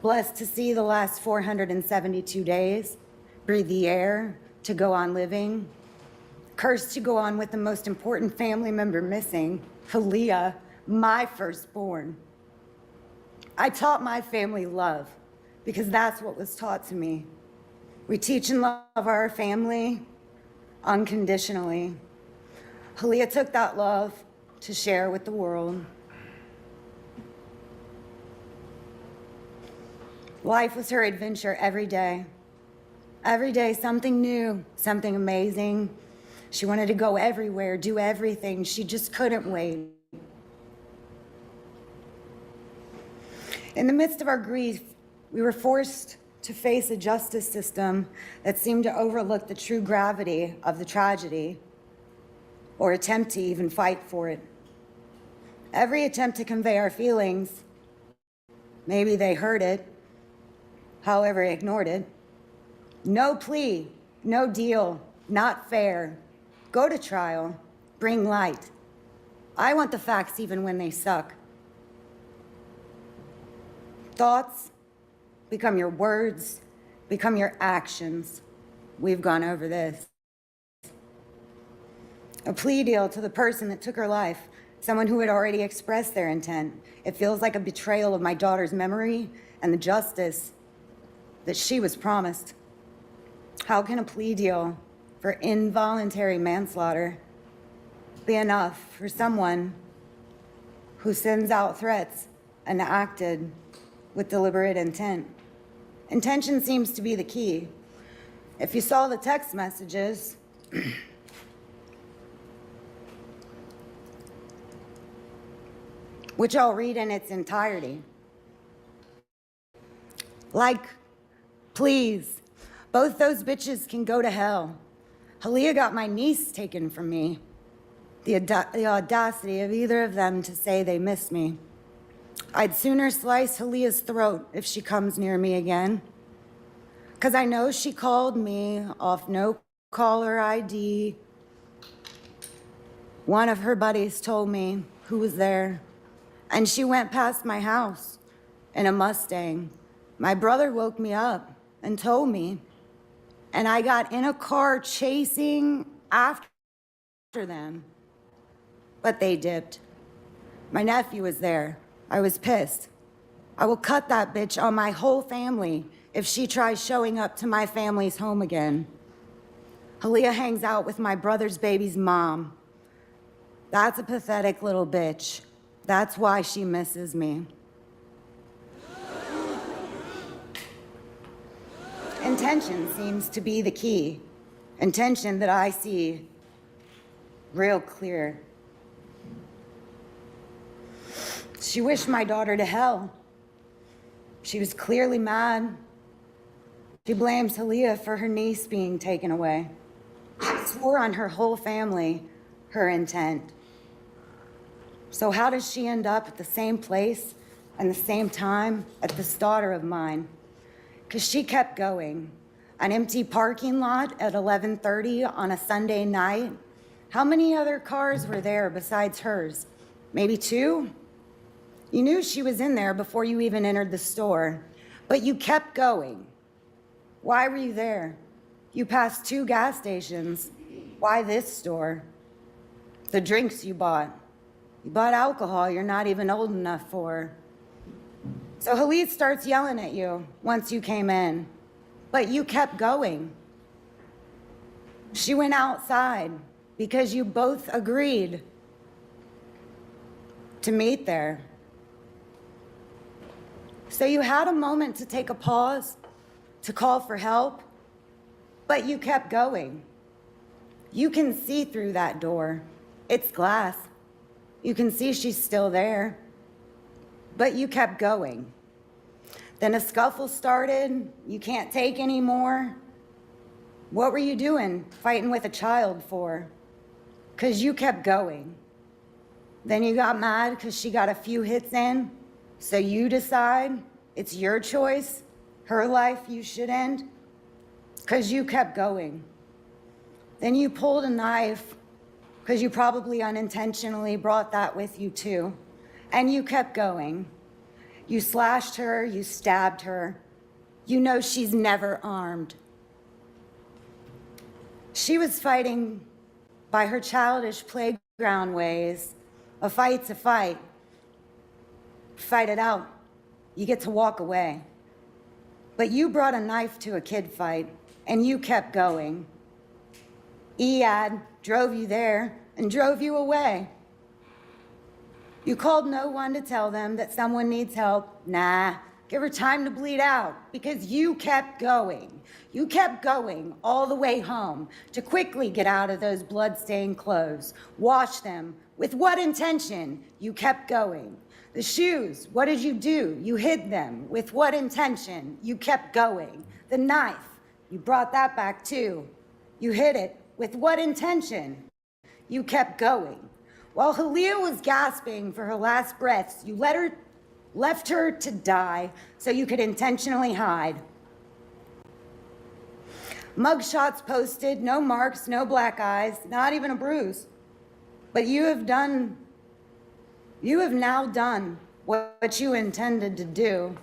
Speaker 8: Blessed to see the last 472 days, breathe the air, to go on living. Cursed to go on with the most important family member missing, Halia, my firstborn. I taught my family love because that's what was taught to me. We teach and love our family unconditionally. Halia took that love to share with the world. Life was her adventure every day. Every day, something new, something amazing. She wanted to go everywhere, do everything. She just couldn't wait. In the midst of our grief, we were forced to face a justice system that seemed to overlook the true gravity of the tragedy, or attempt to even fight for it. Every attempt to convey our feelings, maybe they heard it, however, ignored it. No plea, no deal, not fair. Go to trial, bring light. I want the facts even when they suck. Thoughts become your words, become your actions. We've gone over this. A plea deal to the person that took her life, someone who had already expressed their intent. It feels like a betrayal of my daughter's memory and the justice that she was promised. How can a plea deal for involuntary manslaughter be enough for someone who sends out threats and acted with deliberate intent. Intention seems to be the key. If you saw the text messages, which I'll read in its entirety. Like, please, both those bitches can go to hell. Halia got my niece taken from me. The audacity of either of them to say they miss me. I'd sooner slice Halia's throat if she comes near me again. 'Cause I know she called me off no caller ID. One of her buddies told me who was there, and she went past my house in a Mustang. My brother woke me up and told me, and I got in a car chasing after them, but they dipped. My nephew was there. I was pissed. I will cut that bitch on my whole family if she tries showing up to my family's home again. Halia hangs out with my brother's baby's mom. That's a pathetic little bitch. That's why she misses me. Intention seems to be the key. Intention that I see real clear. She wished my daughter to hell. She was clearly mad. She blames Halia for her niece being taken away. She swore on her whole family her intent. So how does she end up at the same place and the same time as this daughter of mine? Because she kept going. An empty parking lot at 11:30 on a Sunday night. How many other cars were there besides hers? Maybe 2? You knew she was in there before you even entered the store, but you kept going. Why were you there? You passed 2 gas stations. Why this store? The drinks you bought. You bought alcohol you're not even old enough for. So Halia starts yelling at you once you came in, but you kept going. She went outside because you both agreed to meet there. So you had a moment to take a pause, to call for help, but you kept going. You can see through that door. It's glass. You can see she's still there, but you kept going. Then a scuffle started. You can't take anymore. What were you doing, fighting with a child for? 'Cause you kept going. Then you got mad 'cause she got a few hits in. So you decide it's your choice, her life you should end, 'cause you kept going. Then you pulled a knife, 'cause you probably unintentionally brought that with you too, and you kept going. You slashed her, you stabbed her. You know she's never armed. She was fighting by her childish playground ways. A fight's a fight. Fight it out. You get to walk away. But you brought a knife to a kid fight, and you kept going. Eiad drove you there and drove you away. You called no one to tell them that someone needs help. Nah, give her time to bleed out, because you kept going. You kept going all the way home to quickly get out of those blood-stained clothes. Wash them. With what intention? You kept going. The shoes, what did you do? You hid them. With what intention? You kept going. The knife, you brought that back too. You hid it. With what intention? You kept going. While Halia was gasping for her last breaths, you left her to die so you could intentionally hide. Mugshots posted, no marks, no black eyes, not even a bruise. But you have now done what you intended to do.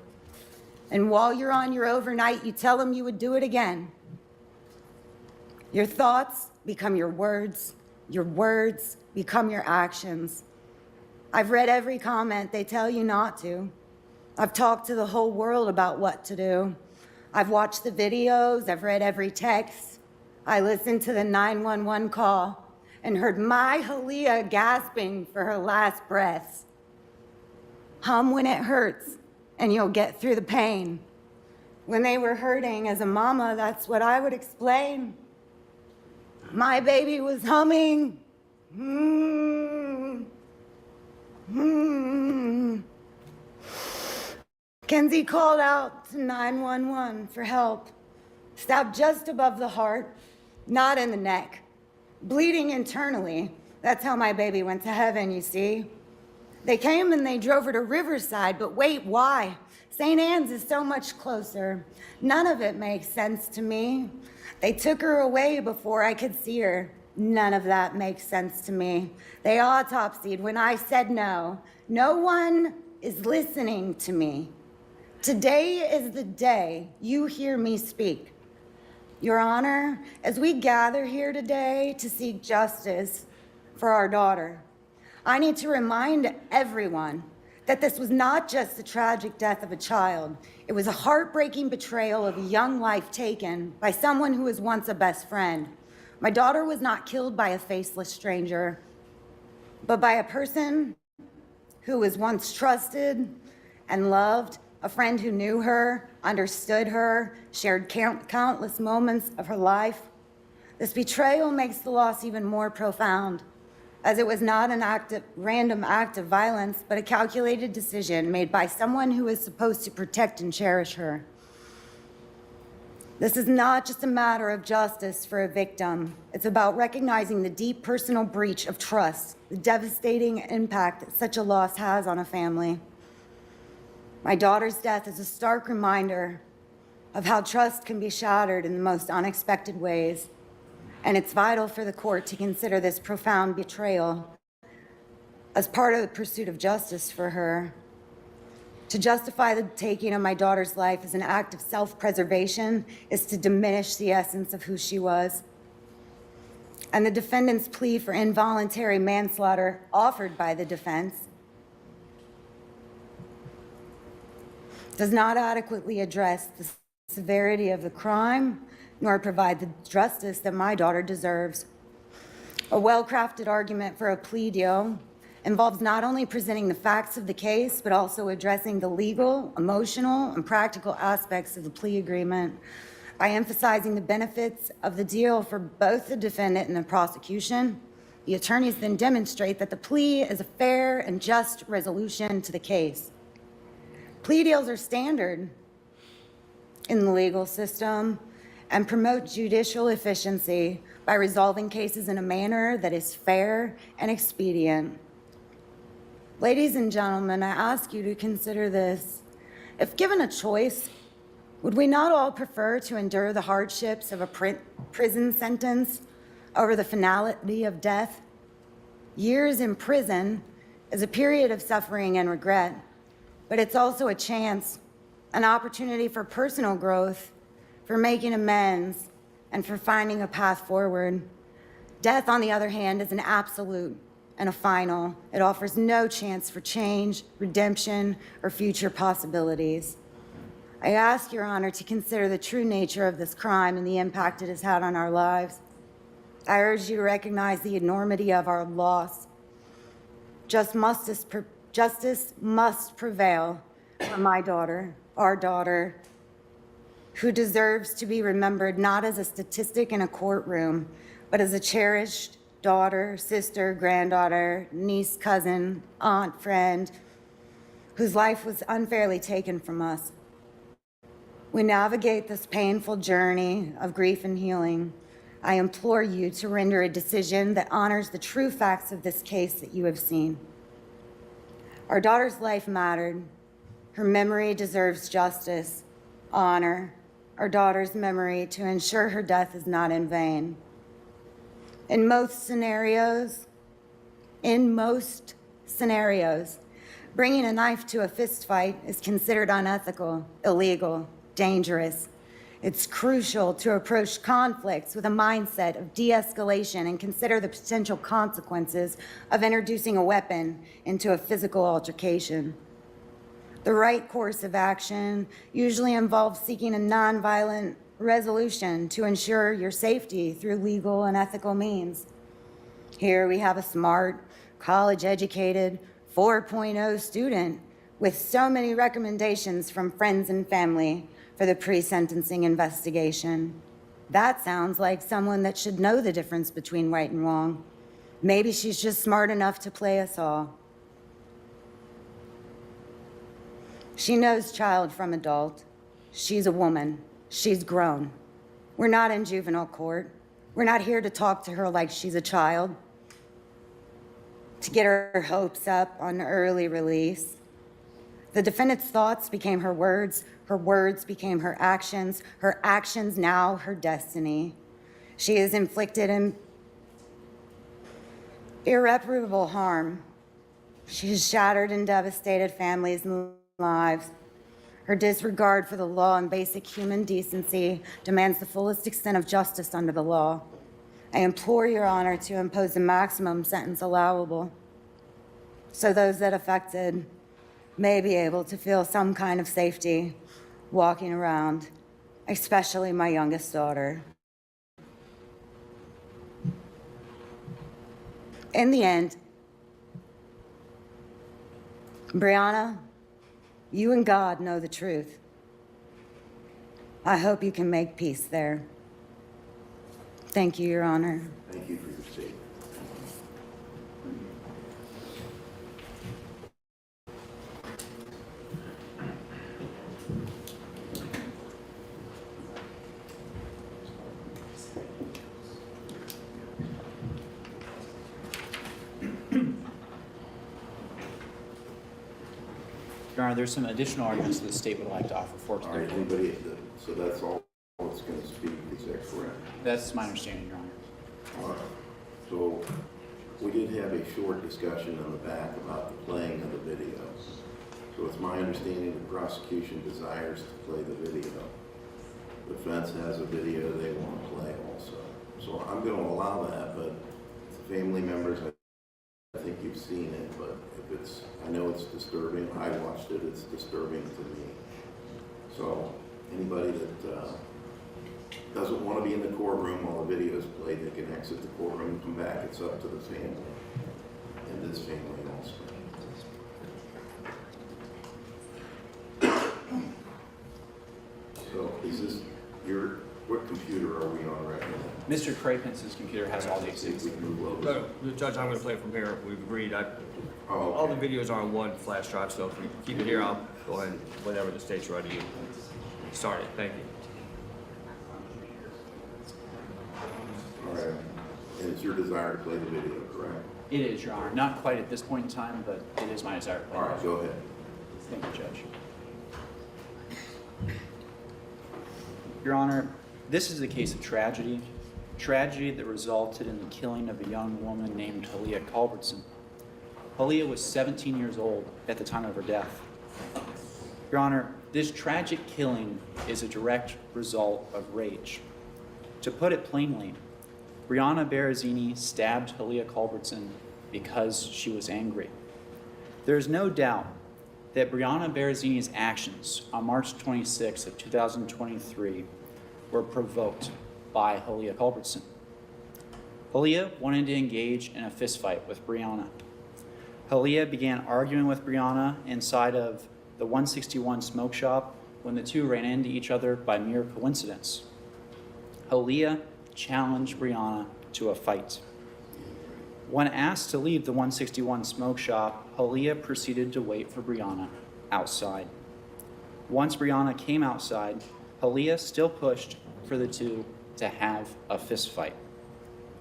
Speaker 8: And while you're on your overnight, you tell them you would do it again. Your thoughts become your words become your actions. I've read every comment they tell you not to. I've talked to the whole world about what to do. I've watched the videos, I've read every text. I listened to the 911 call. and heard my Halia gasping for her last breaths. Hum when it hurts, and you'll get through the pain. When they were hurting as a mama, that's what I would explain. My baby was humming. Kenzie called out to 911 for help. Stabbed just above the heart, not in the neck. Bleeding internally. That's how my baby went to heaven, you see. They came and they drove her to Riverside, but wait, why? St. Anne's is so much closer. None of it makes sense to me. They took her away before I could see her. None of that makes sense to me. They autopsied when I said no. No one is listening to me. Today is the day you hear me speak. Your Honor, as we gather here today to seek justice for our daughter, I need to remind everyone that this was not just the tragic death of a child. It was a heartbreaking betrayal of a young life taken by someone who was once a best friend. My daughter was not killed by a faceless stranger, but by a person who was once trusted and loved, a friend who knew her, understood her, shared countless moments of her life. This betrayal makes the loss even more profound, as it was not an random act of violence, but a calculated decision made by someone who was supposed to protect and cherish her. This is not just a matter of justice for a victim. It's about recognizing the deep personal breach of trust, the devastating impact that such a loss has on a family. My daughter's death is a stark reminder of how trust can be shattered in the most unexpected ways, and it's vital for the court to consider this profound betrayal as part of the pursuit of justice for her. To justify the taking of my daughter's life as an act of self-preservation is to diminish the essence of who she was. And the defendant's plea for involuntary manslaughter offered by the defense does not adequately address the severity of the crime, nor provide the justice that my daughter deserves. A well-crafted argument for a plea deal involves not only presenting the facts of the case, but also addressing the legal, emotional, and practical aspects of the plea agreement by emphasizing the benefits of the deal for both the defendant and the prosecution. The attorneys then demonstrate that the plea is a fair and just resolution to the case. Plea deals are standard in the legal system and promote judicial efficiency by resolving cases in a manner that is fair and expedient. Ladies and gentlemen, I ask you to consider this. If given a choice, would we not all prefer to endure the hardships of a prison sentence over the finality of death? Years in prison is a period of suffering and regret, but it's also a chance, an opportunity for personal growth, for making amends, and for finding a path forward. Death, on the other hand, is an absolute and a final. It offers no chance for change, redemption, or future possibilities. I ask Your Honor to consider the true nature of this crime and the impact it has had on our lives. I urge you to recognize the enormity of our loss. Justice must prevail for my daughter, our daughter, who deserves to be remembered not as a statistic in a courtroom, but as a cherished daughter, sister, granddaughter, niece, cousin, aunt, friend, whose life was unfairly taken from us. We navigate this painful journey of grief and healing. I implore you to render a decision that honors the true facts of this case that you have seen. Our daughter's life mattered. Her memory deserves justice, honor, our daughter's memory to ensure her death is not in vain. In most scenarios, bringing a knife to a fist fight is considered unethical, illegal, dangerous. It's crucial to approach conflicts with a mindset of de-escalation and consider the potential consequences of introducing a weapon into a physical altercation. The right course of action usually involves seeking a nonviolent resolution to ensure your safety through legal and ethical means. Here we have a smart, college-educated, 4.0 student with so many recommendations from friends and family for the pre-sentencing investigation. That sounds like someone that should know the difference between right and wrong. Maybe she's just smart enough to play us all. She knows child from adult. She's a woman. She's grown. We're not in juvenile court. We're not here to talk to her like she's a child, to get her hopes up on early release. The defendant's thoughts became her words became her actions now her destiny. She has inflicted irreparable harm. She has shattered and devastated families and lives. Her disregard for the law and basic human decency demands the fullest extent of justice under the law. I implore Your Honor to impose the maximum sentence allowable, so those that affected may be able to feel some kind of safety walking around, especially my youngest daughter. In the end, Bryanna, you and God know the truth. I hope you can make peace there. Thank you, Your Honor.
Speaker 1: Thank you for your statement.
Speaker 2: Your Honor, there's some additional arguments that the state would like to offer for
Speaker 1: All right,
Speaker 2: today.
Speaker 1: anybody, so that's all that's going to speak, is that correct?
Speaker 2: That's my understanding, Your Honor.
Speaker 1: All right. So we did have a short discussion on the back about the playing of the video. So it's my understanding the prosecution desires to play the video. The defense has a video they want to play also. So I'm going to allow that, but the family members, I think you've seen it, but if it's, I know it's disturbing. I watched it, it's disturbing to me. So anybody that doesn't want to be in the courtroom while the video is played, they can exit the courtroom and come back. It's up to the family and this family also. So is this what computer are we on right now?
Speaker 2: Mr. Crapence's computer has all the
Speaker 1: See if
Speaker 2: exhibits.
Speaker 1: we can move over.
Speaker 3: No, Judge, I'm gonna play it from here. We've agreed.
Speaker 1: Oh,
Speaker 3: All the
Speaker 1: okay.
Speaker 3: videos are on one flash drive, so if we keep it here, I'll go ahead and whenever the state's ready, you start it. Thank you.
Speaker 1: All right. And it's your desire to play the video, correct?
Speaker 2: It is, Your Honor. Not quite at this point in time, but it is my desire to play.
Speaker 1: All right, go ahead.
Speaker 2: Thank you, Judge. Your Honor, this is a case of tragedy. Tragedy that resulted in the killing of a young woman named Halia Culbertson. Halia was 17 years old at the time of her death. Your Honor, this tragic killing is a direct result of rage. To put it plainly, Bryanna Barozzini stabbed Halia Culbertson because she was angry. There is no doubt that Bryanna Barozzini's actions on March 26th of 2023 were provoked by Halia Culbertson. Halia wanted to engage in a fistfight with Bryanna. Halia began arguing with Bryanna inside of the 161 smoke shop when the two ran into each other by mere coincidence. Halia challenged Bryanna to a fight. When asked to leave the 161 smoke shop, Halia proceeded to wait for Bryanna outside. Once Bryanna came outside, Halia still pushed for the two to have a fist fight.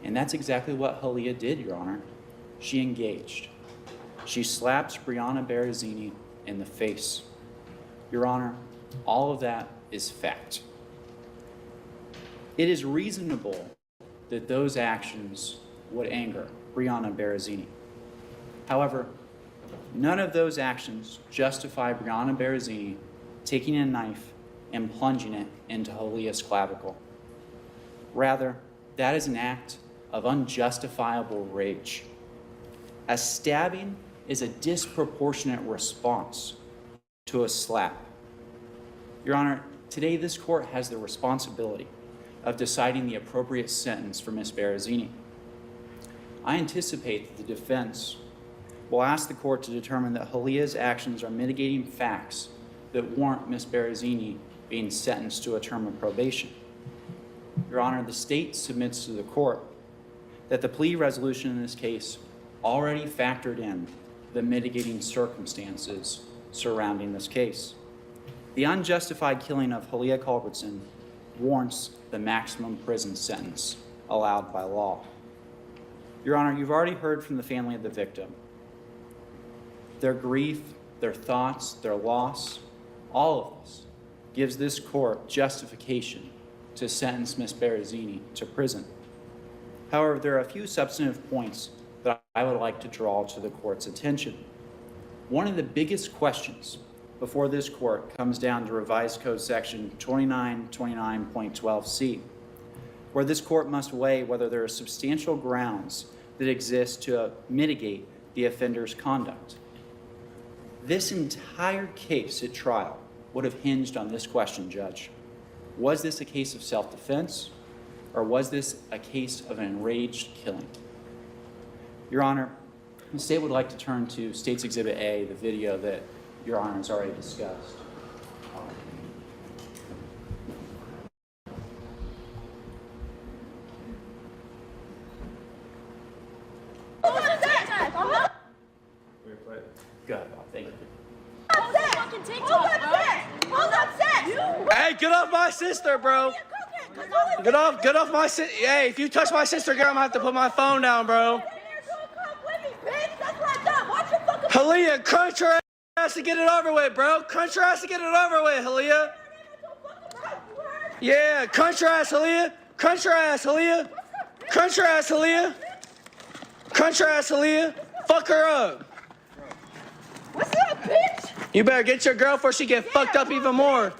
Speaker 2: And that's exactly what Halia did, Your Honor. She engaged. She slapped Bryanna Barozzini in the face. Your Honor, all of that is fact. It is reasonable that those actions would anger Bryanna Barozzini. However, none of those actions justify Bryanna Barozzini taking a knife and plunging it into Halia's clavicle. Rather, that is an act of unjustifiable rage. A stabbing is a disproportionate response to a slap. Your Honor, today this court has the responsibility of deciding the appropriate sentence for Ms. Barozzini. I anticipate that the defense will ask the court to determine that Halia's actions are mitigating facts that warrant Ms. Barozzini being sentenced to a term of probation. Your Honor, the state submits to the court that the plea resolution in this case already factored in the mitigating circumstances surrounding this case. The unjustified killing of Halia Culbertson warrants the maximum prison sentence allowed by law. Your Honor, you've already heard from the family of the victim. Their grief, their thoughts, their loss, all of this gives this court justification to sentence Ms. Barozzini to prison. However, there are a few substantive points that I would like to draw to the court's attention. One of the biggest questions before this court comes down to Revised Code Section 2929.12c, where this court must weigh whether there are substantial grounds that exist to mitigate the offender's conduct. This entire case at trial would have hinged on this question, Judge. Was this a case of self-defense, or was this a case of an enraged killing? Your Honor, the state would like to turn to State's Exhibit A, the video that Your Honor has already discussed. Go ahead, Bob. Thank you.
Speaker 9: Hey, get off my sister, bro. Get off my sister. Hey, if you touch my sister, girl, I'm gonna have to put my phone down, bro. Halia, crunch her ass to get it over with, bro. Crunch her ass to get it over with, Halia. Yeah, crunch her ass, Halia. Crunch her ass, Halia. Crunch her ass, Halia. Crunch her ass, Halia. Fuck her up.
Speaker 6: What's up, bitch?
Speaker 9: You better get your girl before she get fucked up even more.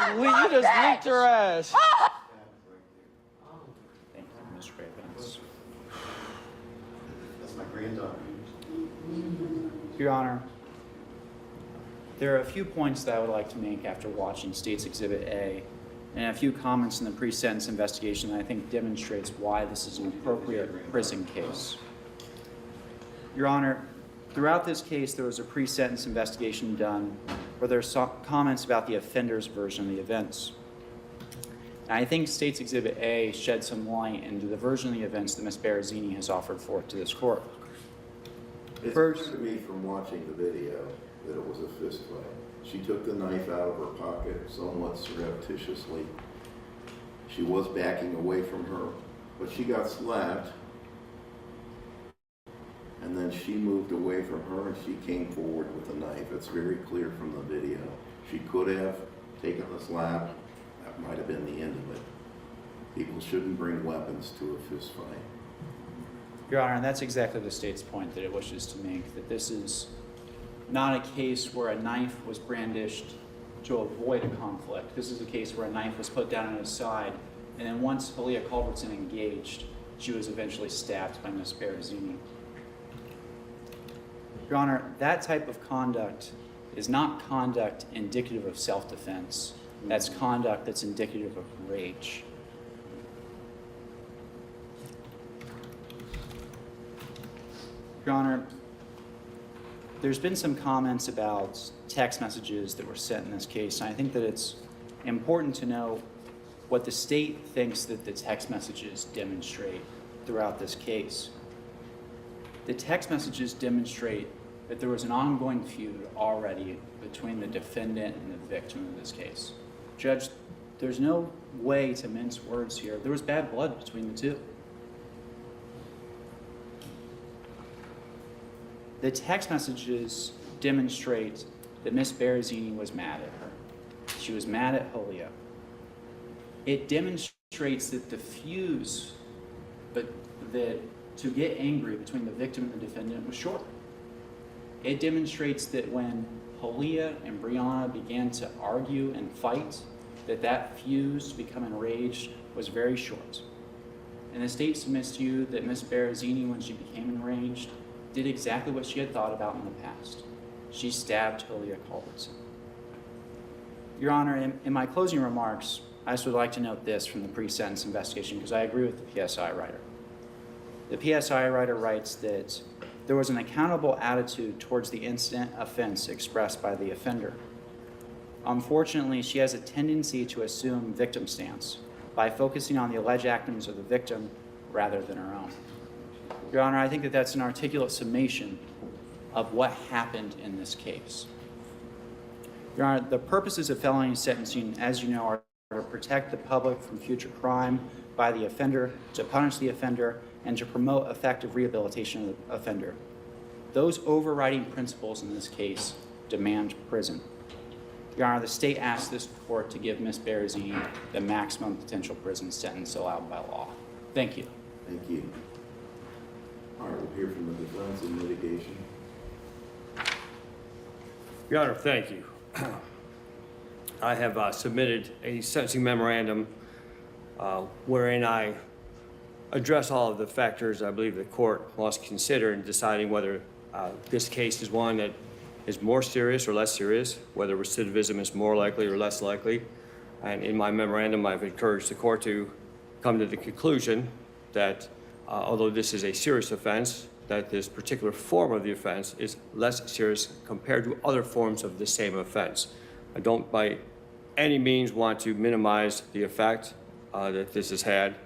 Speaker 9: You just leaked her ass.
Speaker 2: Thank you, Mr. Cravens.
Speaker 1: That's my granddaughter.
Speaker 2: Your Honor, there are a few points that I would like to make after watching State's Exhibit A, and a few comments in the pre-sentence investigation that I think demonstrates why this is an appropriate prison case. Your Honor, throughout this case, there was a pre-sentence investigation done where there's comments about the offender's version of the events. And I think State's Exhibit A shed some light into the version of the events that Ms. Barozzini has offered forth to this court.
Speaker 1: It's
Speaker 2: First-
Speaker 1: clear to me from watching the video that it was a fist fight. She took the knife out of her pocket somewhat surreptitiously. She was backing away from her, but she got slapped, and then she moved away from her and she came forward with a knife. It's very clear from the video. She could have taken the slap. That might have been the end of it. People shouldn't bring weapons to a fist fight.
Speaker 2: Your Honor, and that's exactly the state's point that it wishes to make, that this is not a case where a knife was brandished to avoid a conflict. This is a case where a knife was put down on his side, and then once Halia Culbertson engaged, she was eventually stabbed by Ms. Barozzini. Your Honor, that type of conduct is not conduct indicative of self-defense. That's conduct that's indicative of rage. Your Honor, there's been some comments about text messages that were sent in this case, and I think that it's important to know what the state thinks that the text messages demonstrate throughout this case. The text messages demonstrate that there was an ongoing feud already between the defendant and the victim in this case. Judge, there's no way to mince words here. There was bad blood between the two. The text messages demonstrate that Ms. Barozzini was mad at her. She was mad at Halia. It demonstrates that the fuse, but that to get angry between the victim and the defendant was short. It demonstrates that when Halia and Bryanna began to argue and fight, that fuse to become enraged was very short. And the state submits to you that Ms. Barozzini, when she became enraged, did exactly what she had thought about in the past. She stabbed Halia Culbertson. Your Honor, in my closing remarks, I just would like to note this from the pre-sentence investigation because I agree with the PSI writer. The PSI writer writes that there was an accountable attitude towards the incident offense expressed by the offender. Unfortunately, she has a tendency to assume victim stance by focusing on the alleged actions of the victim rather than her own. Your Honor, I think that that's an articulate summation of what happened in this case. Your Honor, the purposes of felony sentencing, as you know, are to protect the public from future crime by the offender, to punish the offender, and to promote effective rehabilitation of the offender. Those overriding principles in this case demand prison. Your Honor, the state asked this court to give Ms. Barozzini the maximum potential prison sentence allowed by law. Thank you.
Speaker 1: Thank you. All right, we'll hear from the defense in mitigation.
Speaker 3: Your Honor, thank you. I have submitted a sentencing memorandum wherein I address all of the factors I believe the court must consider in deciding whether this case is one that is more serious or less serious, whether recidivism is more likely or less likely. And in my memorandum, I've encouraged the court to come to the conclusion that although this is a serious offense, that this particular form of the offense is less serious compared to other forms of the same offense. I don't by any means want to minimize the effect that this has had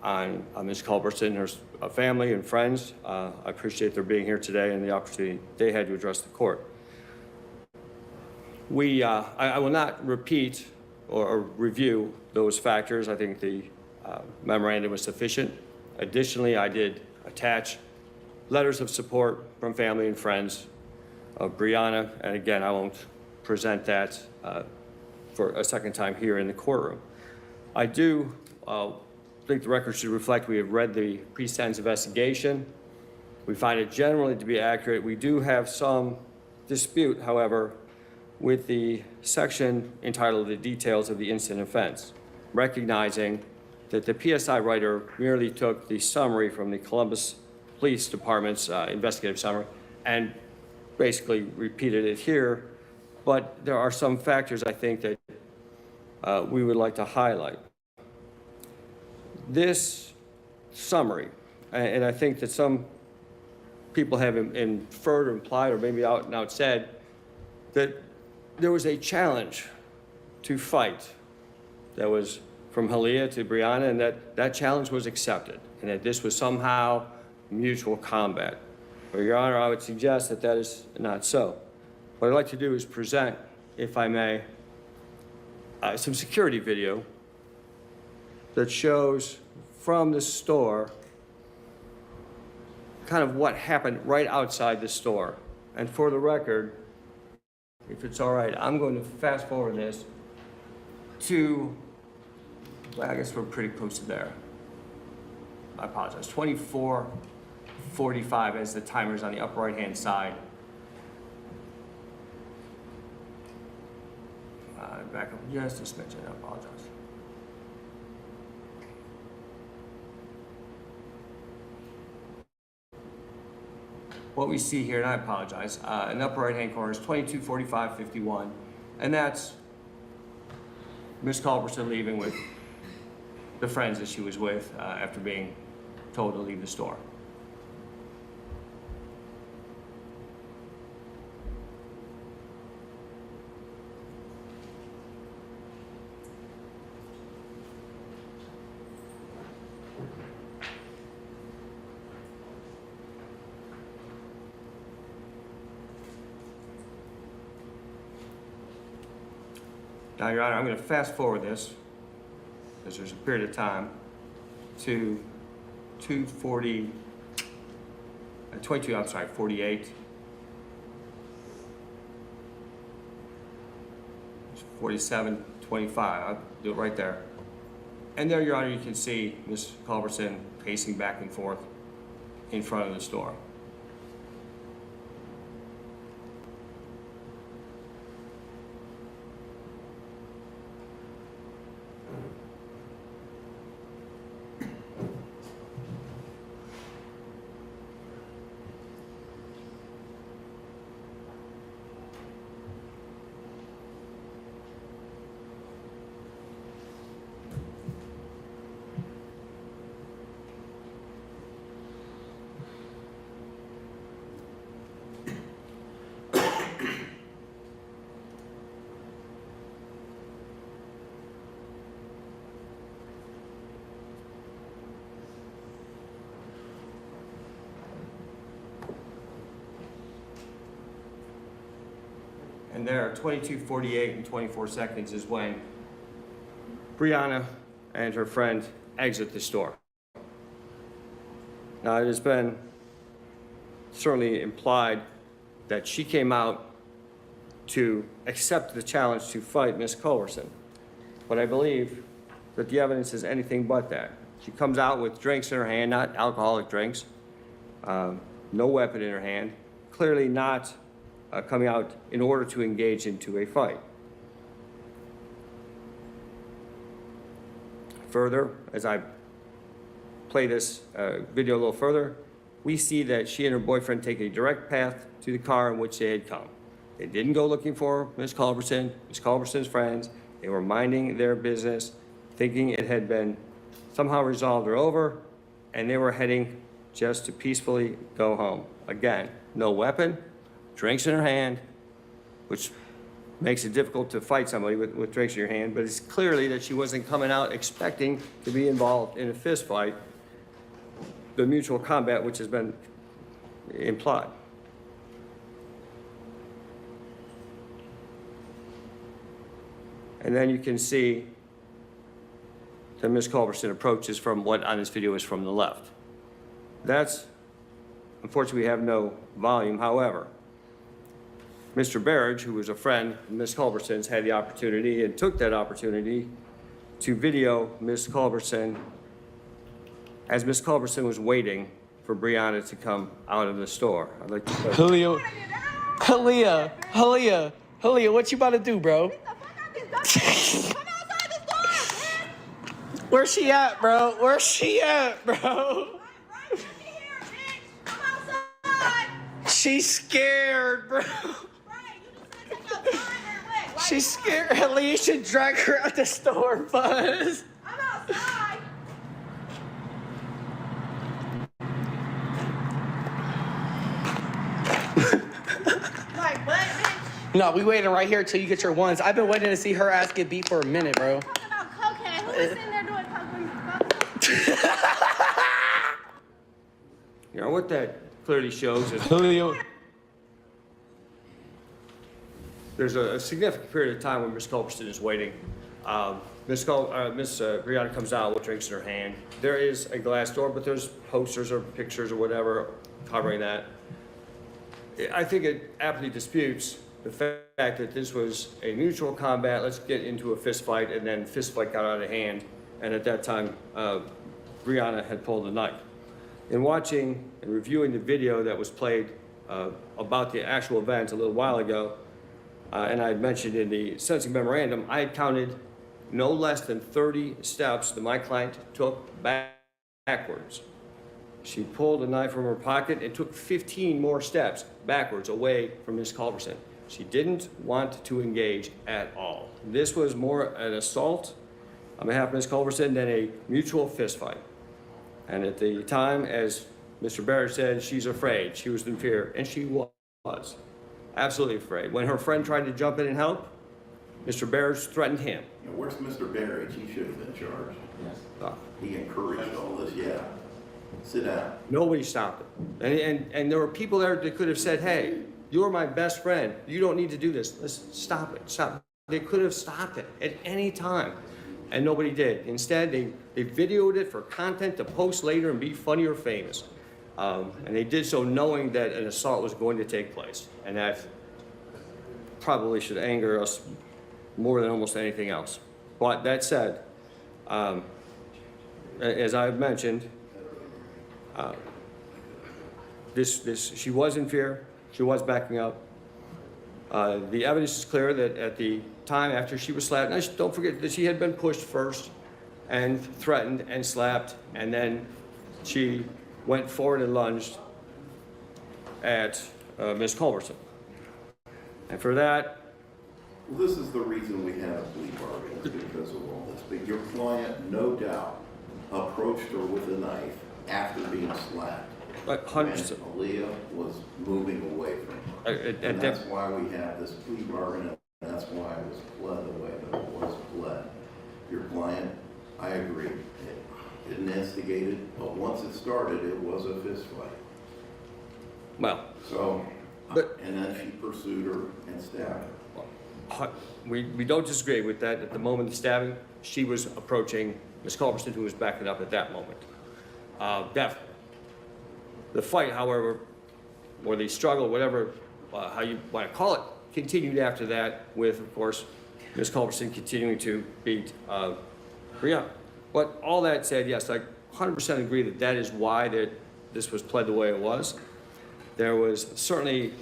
Speaker 3: on Ms. Culbertson, her family and friends. I appreciate their being here today and the opportunity they had to address the court. I will not repeat or review those factors. I think the memorandum was sufficient. Additionally, I did attach letters of support from family and friends of Bryanna, and again, I won't present that for a second time here in the courtroom. I do think the record should reflect we have read the pre-sentence investigation. We find it generally to be accurate. We do have some dispute, however, with the section entitled The Details of the Incident Offense, recognizing that the PSI writer merely took the summary from the Columbus Police Department's investigative summary and basically repeated it here, but there are some factors I think that we would like to highlight. This summary, and I think that some people have inferred or implied or maybe out and out said that there was a challenge to fight that was from Halia to Bryanna, and that challenge was accepted, and that this was somehow mutual combat. But Your Honor, I would suggest that that is not so. What I'd like to do is present, if I may, some security video that shows from the store kind of what happened right outside the store. And for the record, if it's all right, I'm going to fast forward this to, well, I guess we're pretty close to there. I apologize, 24:45 as the timer's on the upper right-hand side. Back up just a smidgen, I apologize. What we see here, and I apologize, in the upper right-hand corner is 22:45:51, and that's Ms. Culbertson leaving with the friends that she was with after being told to leave the store. Now, Your Honor, I'm going to fast forward this, because there's a period of time, to 48. 47:25, I'll do it right there. And there, Your Honor, you can see Ms. Culbertson pacing back and forth in front of the store. there, 22:48 and 24 seconds is when Bryanna and her friend exit the store. Now, it has been certainly implied that she came out to accept the challenge to fight Ms. Culbertson, but I believe that the evidence is anything but that. She comes out with drinks in her hand, not alcoholic drinks, no weapon in her hand, clearly not coming out in order to engage into a fight. Further, as I play this video a little further, we see that she and her boyfriend take a direct path to the car in which they had come. They didn't go looking for Ms. Culbertson, Ms. Culbertson's friends. They were minding their business, thinking it had been somehow resolved or over, and they were heading just to peacefully go home. Again, no weapon, drinks in her hand, which makes it difficult to fight somebody with drinks in your hand, but it's clearly that she wasn't coming out expecting to be involved in a fist fight, the mutual combat which has been implied. And then you can see that Ms. Culbertson approaches from what on this video is from the left. That's, unfortunately, we have no volume. However, Mr. Barrage, who was a friend of Ms. Culbertson's, had the opportunity and took that opportunity to video Ms. Culbertson as Ms. Culbertson was waiting for Bryanna to come out of the store. I'd like to play.
Speaker 9: Halia, what you about to do, bro? Where's she at, bro? Where's she at, bro? She's scared, bro. She's scared. Halia, you should drag her out the store, Buzz.
Speaker 6: I'm outside. Like what, bitch?
Speaker 9: No, we waiting right here till you get your ones. I've been waiting to see her ass get beat for a minute, bro.
Speaker 6: Talking about cocaine. Who is sitting there doing cocaine?
Speaker 3: You know, what that clearly shows is
Speaker 9: Halia.
Speaker 3: there's a significant period of time when Ms. Culbertson is waiting. Ms. Bryanna comes out with drinks in her hand. There is a glass door, but there's posters or pictures or whatever covering that. I think it aptly disputes the fact that this was a mutual combat. Let's get into a fist fight, and then fist fight got out of hand. And at that time, Bryanna had pulled a knife. In watching and reviewing the video that was played about the actual event a little while ago, and I had mentioned in the sentencing memorandum, I had counted no less than 30 steps that my client took backwards. She pulled a knife from her pocket and took 15 more steps backwards away from Ms. Culbertson. She didn't want to engage at all. This was more an assault on behalf of Ms. Culbertson than a mutual fist fight. And at the time, as Mr. Barrett said, she's afraid. She was in fear, and she was absolutely afraid. When her friend tried to jump in and help, Mr. Barrett threatened him.
Speaker 1: You know, where's Mr. Barrage? He should have been charged. He encouraged all this, yeah. Sit down.
Speaker 3: Nobody stopped it. And there were people there that could have said, hey, you're my best friend. You don't need to do this. Let's stop it. Stop. They could have stopped it at any time, and nobody did. Instead, they videoed it for content to post later and be funny or famous. And they did so knowing that an assault was going to take place. And that probably should anger us more than almost anything else. But that said, as I've mentioned, she was in fear. She was backing up. The evidence is clear that at the time after she was slapped, now don't forget that she had been pushed first and threatened and slapped, and then she went forward and lunged at Ms. Culbertson. And for that,
Speaker 1: Well, this is the reason we have a plea bargain, is because of all this. But your client, no doubt, approached her with a knife after being slapped.
Speaker 3: like
Speaker 1: When
Speaker 3: hundreds of,
Speaker 1: Halia was moving away from her.
Speaker 3: at
Speaker 1: And that's
Speaker 3: that,
Speaker 1: why we have this plea bargain, and that's why it was pled the way that it was pled. Your client, I agree, it didn't instigate it, but once it started, it was a fist fight.
Speaker 3: well,
Speaker 1: So,
Speaker 3: But-
Speaker 1: and then she pursued her and stabbed her.
Speaker 3: We don't disagree with that. At the moment of stabbing, she was approaching Ms. Culbertson, who was backing up at that moment. Definitely. The fight, however, or the struggle, whatever, how you want to call it, continued after that with, of course, Ms. Culbertson continuing to beat Bryanna. But all that said, yes, I 100% agree that that is why this was pled the way it was. There was certainly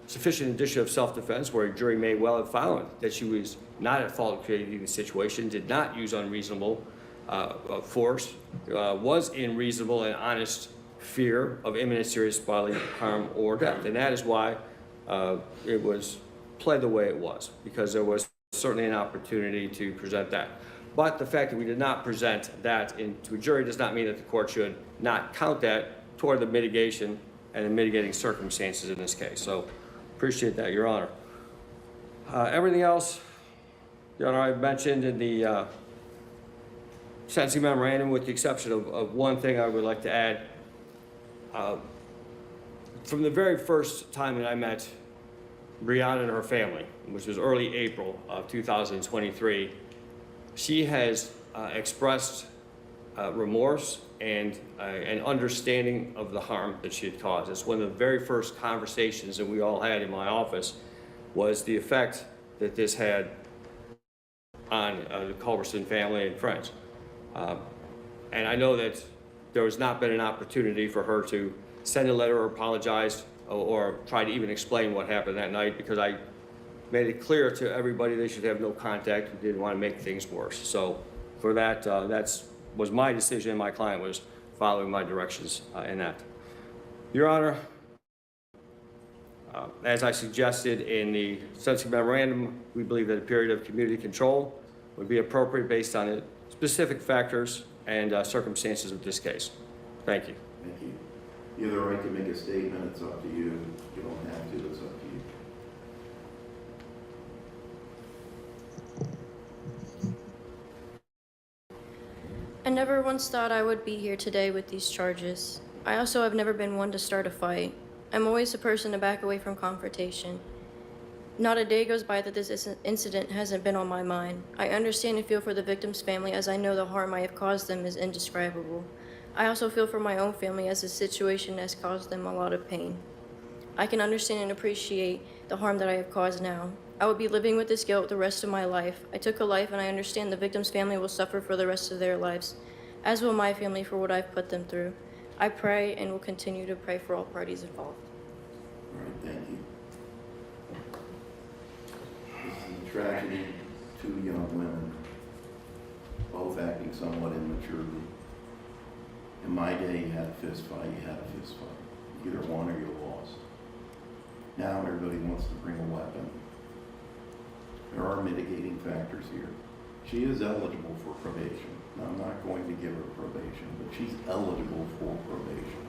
Speaker 3: sufficient indicia of self-defense where a jury may well have found that she was not at fault of creating the situation, did not use unreasonable force, was in reasonable and honest fear of imminent serious bodily harm or death. And that is why it was pled the way it was, because there was certainly an opportunity to present that. But the fact that we did not present that to a jury does not mean that the court should not count that toward the mitigation and the mitigating circumstances in this case. So appreciate that, Your Honor. Everything else, Your Honor, I've mentioned in the sentencing memorandum, with the exception of one thing I would like to add. From the very first time that I met Bryanna and her family, which was early April of 2023, she has expressed remorse and an understanding of the harm that she had caused. It's one of the very first conversations that we all had in my office, was the effect that this had on the Culbertson family and friends. And I know that there has not been an opportunity for her to send a letter or apologize or try to even explain what happened that night, because I made it clear to everybody they should have no contact. We didn't want to make things worse. So for that, was my decision, and my client was following my directions in that. Your Honor, as I suggested in the sentencing memorandum, we believe that a period of community control would be appropriate based on the specific factors and circumstances of this case. Thank you.
Speaker 1: Thank you. You have the right to make a statement. It's up to you. You don't have to. It's up to you.
Speaker 10: I never once thought I would be here today with these charges. I also have never been one to start a fight. I'm always the person to back away from confrontation. Not a day goes by that this incident hasn't been on my mind. I understand and feel for the victim's family, as I know the harm I have caused them is indescribable. I also feel for my own family, as the situation has caused them a lot of pain. I can understand and appreciate the harm that I have caused now. I will be living with this guilt the rest of my life. I took a life, and I understand the victim's family will suffer for the rest of their lives, as will my family for what I've put them through. I pray and will continue to pray for all parties involved.
Speaker 1: All right, thank you. This is a tragedy. Two young women, both acting somewhat immaturely. In my day, you had a fist fight, you had a fist fight. You either won or you lost. Now everybody wants to bring a weapon. There are mitigating factors here. She is eligible for probation. Now, I'm not going to give her probation, but she's eligible for probation.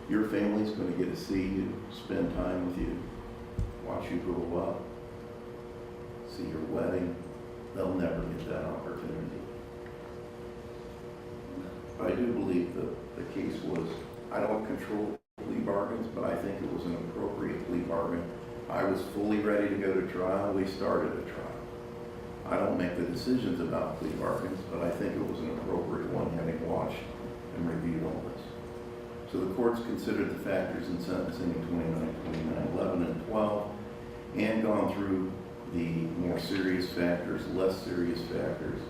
Speaker 1: Your family's going to get to see you, spend time with you, watch you grow up, see your wedding. They'll never get that opportunity. I do believe that the case was, I don't control plea bargains, but I think it was an appropriate plea bargain. I was fully ready to go to trial. We started a trial. I don't make the decisions about plea bargains, but I think it was an appropriate one, having watched and reviewed all this. So the court's considered the factors in sentencing in 29, 11, and 12, and gone through the more serious factors, less serious factors.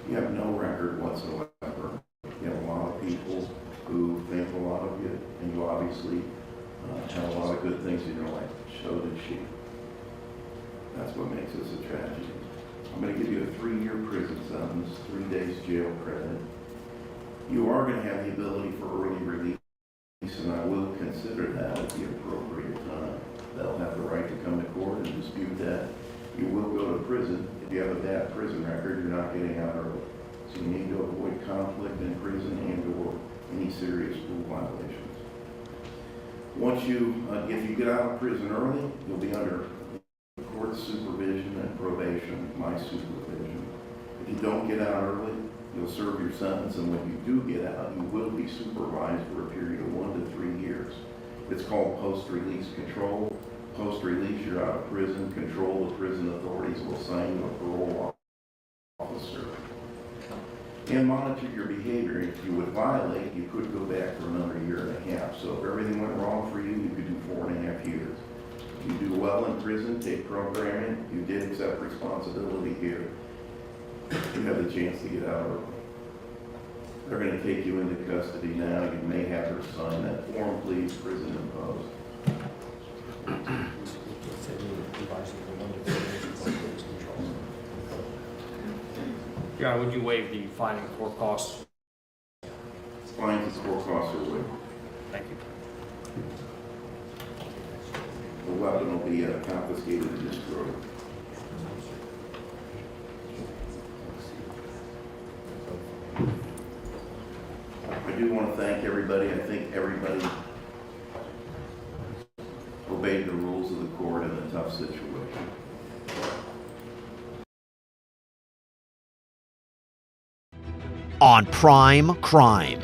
Speaker 1: You have no record whatsoever. You have a lot of people who think a lot of you, and you obviously have a lot of good things in your life. So did she. That's what makes this a tragedy. I'm going to give you a 3-year prison sentence, 3 days jail credit. You are going to have the ability for early release, and I will consider that at the appropriate time. They'll have the right to come to court and dispute that. You will go to prison. If you have a bad prison record, you're not getting out early. So you need to avoid conflict in prison and/or any serious rule violations. Once if you get out of prison early, you'll be under court supervision and probation, my supervision. If you don't get out early, you'll serve your sentence, and when you do get out, you will be supervised for a period of 1 to 3 years. It's called post-release control. Post-release, you're out of prison. Control the prison authorities will assign you a parole officer. And monitor your behavior. If you would violate, you could go back for another year and a half. So if everything went wrong for you, you could do 4.5 years. If you do well in prison, take programming, you did accept responsibility here, you have the chance to get out early. They're going to take you into custody now. You may have her sign that form, please, prison imposed.
Speaker 3: Your Honor, would you waive the fine and court costs?
Speaker 1: Fines and court costs are waived.
Speaker 3: Thank you.
Speaker 1: The weapon will be confiscated and destroyed. I do want to thank everybody. I think everybody obeyed the rules of the court in a tough situation.
Speaker 11: On Prime Crime.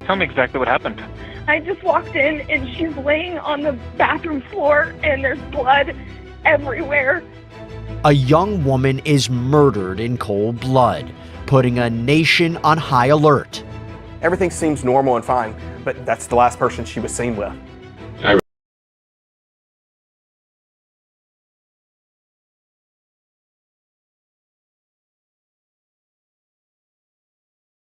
Speaker 12: Tell me exactly what happened.
Speaker 13: I just walked in and she's laying on the bathroom floor and there's blood everywhere.
Speaker 11: A young woman is murdered in cold blood, putting a nation on high alert.
Speaker 12: Everything seems normal and fine, but that's the last person she was seen with.